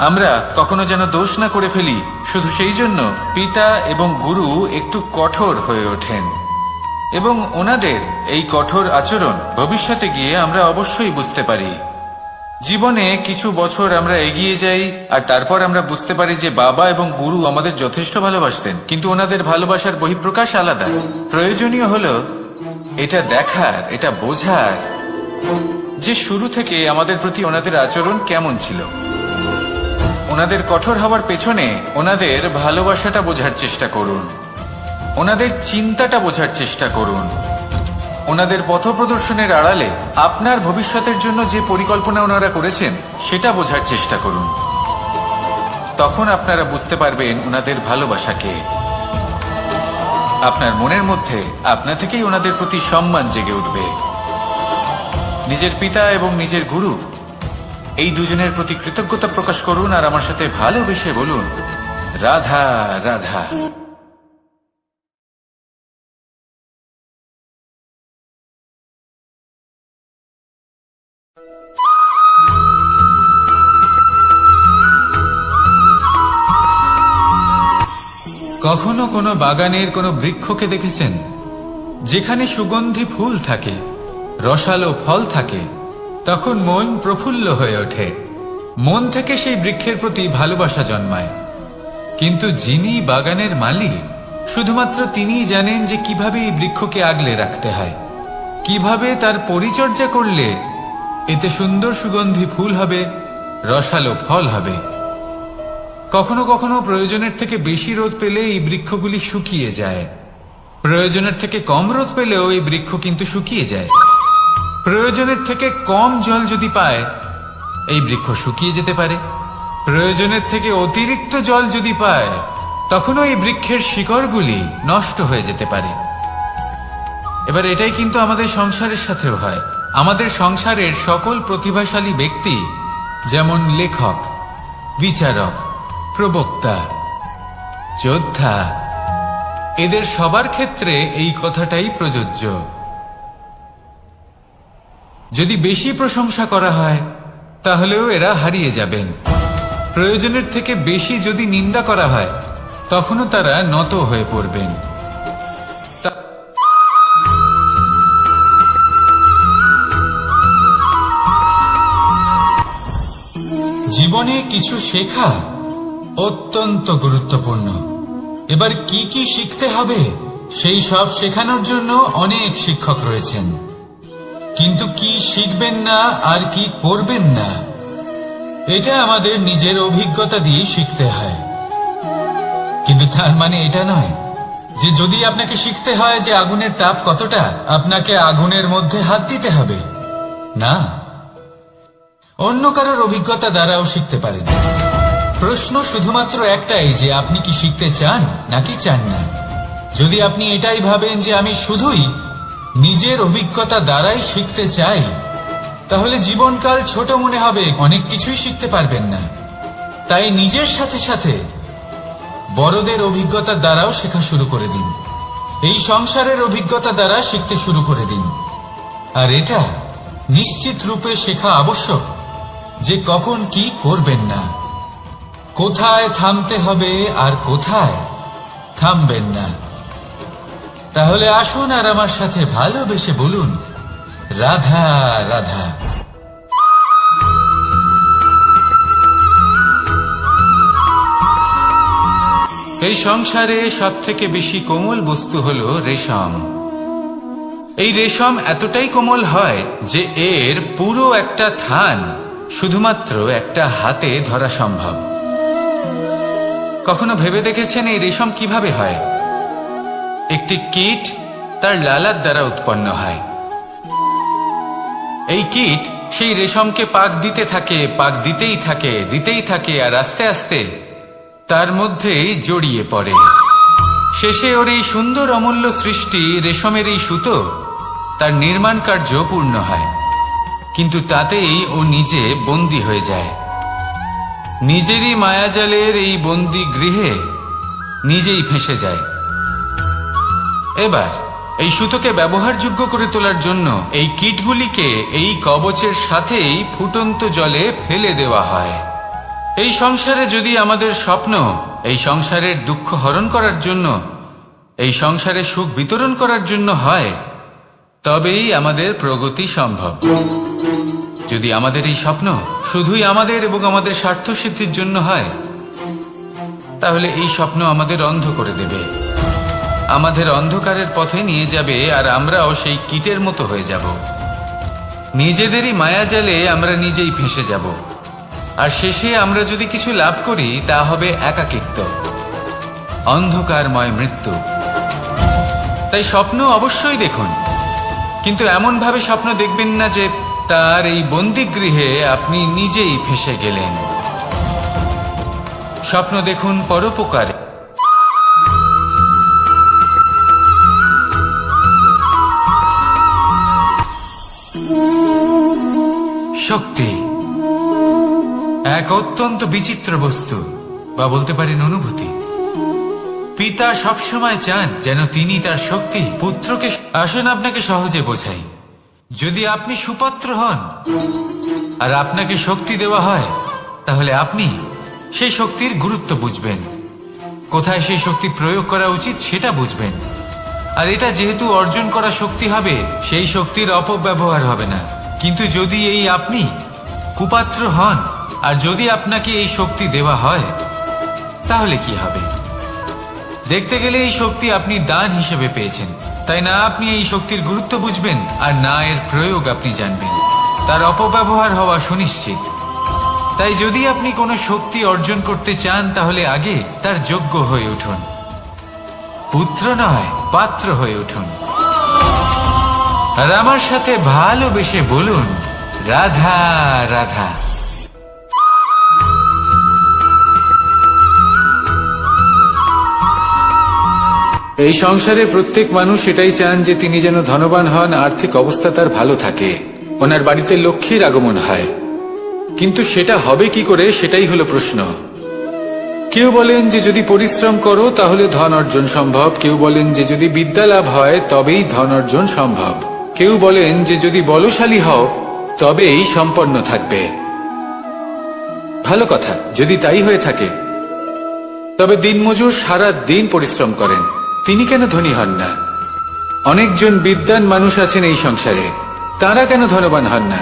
আমরা কখনো যেন দোষ না করে ফেলি। শুধু সেই জন্য পিতা এবং গুরু একটু কঠোর হয়ে ওঠেন, এবং ওনাদের এই কঠোর আচরণ ভবিষ্যতে গিয়ে আমরা অবশ্যই বুঝতে পারি। জীবনে কিছু বছর আমরা এগিয়ে যাই আর তারপর আমরা বুঝতে পারি যে বাবা এবং গুরু আমাদের যথেষ্ট ভালোবাসতেন, কিন্তু ওনাদের ভালোবাসার বহিঃপ্রকাশ আলাদা। প্রয়োজনীয় হলো এটা দেখার, এটা বোঝার যে শুরু থেকে আমাদের প্রতি ওনাদের আচরণ কেমন ছিল। ওনাদের কঠোর হওয়ার পেছনে ওনাদের ভালোবাসাটা বোঝার চেষ্টা করুন, ওনাদের চিন্তাটা বোঝার চেষ্টা করুন, ওনাদের পথপ্রদর্শনের আড়ালে আপনার ভবিষ্যতের জন্য যে পরিকল্পনা ওনারা করেছেন সেটা বোঝার চেষ্টা করুন। তখন আপনারা বুঝতে পারবেন ওনাদের ভালোবাসাকে। আপনার মনের মধ্যে আপনা থেকেই ওনাদের প্রতি সম্মান জেগে উঠবে। নিজের পিতা এবং নিজের গুরু এই দুজনের প্রতি কৃতজ্ঞতা প্রকাশ করুন আর আমার সাথে ভালোবেসে বলুন, রাধা রাধা। কখনো কোনো বাগানের কোনো বৃক্ষকে দেখেছেন যেখানে সুগন্ধি ফুল থাকে, রসালো ফল থাকে? তখন মন প্রফুল্ল হয়ে ওঠে, মন থেকে সেই বৃক্ষের প্রতি ভালোবাসা জন্মায়। কিন্তু যিনি বাগানের মালিক, শুধুমাত্র তিনিই জানেন যে কিভাবে এই বৃক্ষকে আগলে রাখতে হয়, কিভাবে তার পরিচর্যা করলে এতে সুন্দর সুগন্ধি ফুল হবে, রসালো ফল হবে। কখনো কখনো প্রয়োজনের থেকে বেশি রোদ পেলে এই বৃক্ষগুলি শুকিয়ে যায়, প্রয়োজনের থেকে কম রোদ পেলেও এই বৃক্ষ কিন্তু শুকিয়ে যায়। প্রয়োজনের থেকে কম জল যদি পায়, এই বৃক্ষ শুকিয়ে যেতে পারে। প্রয়োজনের থেকে অতিরিক্ত জল যদি পায়, তখনও এই বৃক্ষের শিকড়গুলি নষ্ট হয়ে যেতে পারে। এবার এটাই কিন্তু আমাদের সংসারের সাথেও হয়। আমাদের সংসারের সকল প্রতিভাশালী ব্যক্তি, যেমন লেখক, বিচারক, প্রবক্তা, যোদ্ধা, এদের সবার ক্ষেত্রে এই কথাটাই প্রযোজ্য। যদি বেশি প্রশংসা করা হয়, তাহলেও এরা হারিয়ে যাবেন। প্রয়োজনের থেকে বেশি যদি নিন্দা করা হয়, তখনও তারা নত হয়ে পড়বেন। জীবনে কিছু শেখা অত্যন্ত গুরুত্বপূর্ণ। এবার কি কি শিখতে হবে, সেই সব শেখানোর জন্য অনেক শিক্ষক রয়েছেন, কিন্তু কি শিখবেন না আর কি করবেন না, এটা আমাদের নিজের অভিজ্ঞতা দিয়ে শিখতে হয়। কিন্তু তার মানে এটা নয় যে যদি আপনাকে শিখতে হয় যে আগুনের তাপ কতটা, আপনাকে আগুনের মধ্যে হাত দিতে হবে। না, অন্য কারোর অভিজ্ঞতা দ্বারাও শিখতে পারেন। প্রশ্ন শুধুমাত্র একটাই যে আপনি কি শিখতে চান নাকি চান না। যদি আপনি এটাই ভাবেন যে আমি শুধুই নিজের অভিজ্ঞতা দ্বারাই শিখতে চাই, তাহলে জীবনকাল ছোট মনে হবে, অনেক কিছুই শিখতে পারবেন না। তাই নিজের সাথে সাথে বড়দের অভিজ্ঞতার দ্বারাও শেখা শুরু করে দিন। এই সংসারের অভিজ্ঞতা দ্বারা শিখতে শুরু করে দিন। আর এটা নিশ্চিত রূপে শেখা আবশ্যক যে কখন কি করবেন না, কোথায় থামতে হবে আর কোথায় থামবেন না। তাহলে আসুন আর আমার সাথে ভালোবেসে বলুন, রাধা রাধা। এই সংসারে সবথেকে বেশি কোমল বস্তু হলো রেশম। এই রেশম এতটাই কোমল হয় যে এর পুরো একটা থান শুধুমাত্র একটা হাতে ধরা সম্ভব। কখনো ভেবে দেখেছেন এই রেশম কিভাবে হয়? একটি কীট তার লালার দ্বারা উৎপন্ন হয়। এই কীট সেই রেশমকে পাক দিতে থাকে, পাক দিতেই থাকে আর আস্তে আস্তে তার মধ্যেই জড়িয়ে পড়ে। শেষে ওর এই সুন্দর অমূল্য সৃষ্টি রেশমের এই সুতো তার নির্মাণ কার্য পূর্ণ হয়, কিন্তু তাতেই ও নিজে বন্দী হয়ে যায়। নিজেরই মায়াজালের এই বন্দী গৃহে নিজেই ফেঁসে যায়। এবার এই সুতোকে ব্যবহারযোগ্য করে তোলার জন্য এই কীটগুলিকে এই কবচের সাথেই ফুটন্ত জলে ফেলে দেওয়া হয়। এই সংসারে যদি আমাদের স্বপ্ন এই সংসারের দুঃখ হরণ করার জন্য, এই সংসারে সুখ বিতরণ করার জন্য হয়, তবেই আমাদের প্রগতি সম্ভব। যদি আমাদের এই স্বপ্ন শুধুই আমাদের এবং আমাদের স্বার্থ সিদ্ধির জন্য হয়, তাহলে এই স্বপ্ন আমাদের অন্ধ করে দেবে, আমাদের অন্ধকারের পথে নিয়ে যাবে, আর আমরাও সেই কীটের মতো হয়ে যাব। নিজেদেরই মায়াজালে আমরা নিজেই ফেঁসে যাব, আর শেষে আমরা যদি কিছু লাভ করি তা হবে একাকিত্ব, অন্ধকারময় মৃত্যু। তাই স্বপ্ন অবশ্যই দেখুন, কিন্তু এমন ভাবে স্বপ্ন দেখবেন না যে তার এই বন্দিগৃহে আপনি নিজেই ফেঁসে গেলেন। স্বপ্ন দেখুন পরোপকারে। শক্তি এক অত্যন্ত বিচিত্র বস্তু, বা বলতে পারেন অনুভূতি। পিতা সবসময় চান যেন তিনি তার শক্তি পুত্রকে। আসুন আপনাকে সহজে বোঝাই। যদি আপনি সুপাত্র হন আর আপনাকে শক্তি দেওয়া হয়, তাহলে আপনি সেই শক্তির গুরুত্ব বুঝবেন, কোথায় সেই শক্তি প্রয়োগ করা উচিত সেটা বুঝবেন। আর এটা যেহেতু অর্জন করা শক্তি হবে, সেই শক্তির অপব্যবহার হবে না। কিন্তু যদি এই আপনি কুপাত্র হন আর যদি আপনাকে এই শক্তি দেওয়া হয়, তাহলে কি হবে? দেখতে গেলে এই শক্তি আপনি দান হিসেবে পেয়েছেন, তাই না আপনি এই শক্তির গুরুত্ব বুঝবেন আর না এর প্রয়োগ আপনি জানবেন। তার অপব্যবহার হওয়া সুনিশ্চিত। তাই যদি আপনি কোনো শক্তি অর্জন করতে চান, তাহলে আগে তার যোগ্য হয়ে উঠুন, পুত্র নয় পাত্র হয়ে উঠুন। আর আমার সাথে ভালোবেসে বলুন, রাধা রাধা। এই সংসারে প্রত্যেক মানুষ এটাই চান যে তিনি যেন ধনবান হন, আর্থিক অবস্থা তার ভালো থাকে, ওনার বাড়িতে লক্ষ্মীর আগমন হয়। কিন্তু সেটা হবে কি করে, সেটাই হলো প্রশ্ন। কেউ বলেন যে যদি পরিশ্রম করো তাহলে ধন অর্জন সম্ভব, কেউ বলেন যে যদি বিদ্যা লাভ হয় তবেই ধন অর্জন সম্ভব, কেউ বলেন যে যদি বলশালী হও তবেই সম্পন্ন থাকবে। ভালো কথা, যদি তাই হয়ে থাকে, তবে দিনমজুর সারা দিন পরিশ্রম করেন, তিনি কেন ধনী হন না? অনেকজন বিদ্বান মানুষ আছেন এই সংসারে, তারা কেন ধনবান হন না?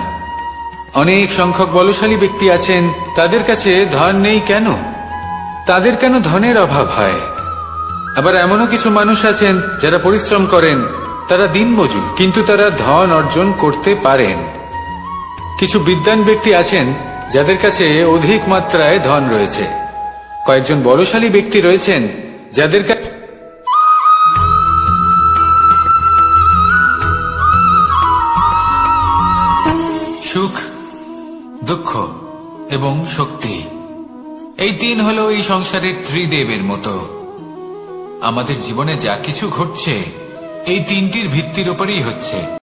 অনেক সংখ্যক বলশালী ব্যক্তি আছেন, তাদের কাছে ধন নেই কেন? তাদের কেন ধনের অভাব হয়? আবার এমনও কিছু মানুষ আছেন যারা পরিশ্রম করেন, তারা দিনমজুর, কিন্তু তারা ধন অর্জন করতে পারেন। কিছু বিদ্বান ব্যক্তি আছেন যাদের কাছে অধিক মাত্রায় ধন রয়েছে, কয়েকজন বলশালী ব্যক্তি রয়েছেন যাদের কাছে সুখ, দুঃখ এবং শক্তি, এই তিন হলো এই সংসারের ত্রিদেবের মতো। আমাদের জীবনে যা কিছু ঘটছে এই তিনটির ভিত্তির উপরেই হচ্ছে।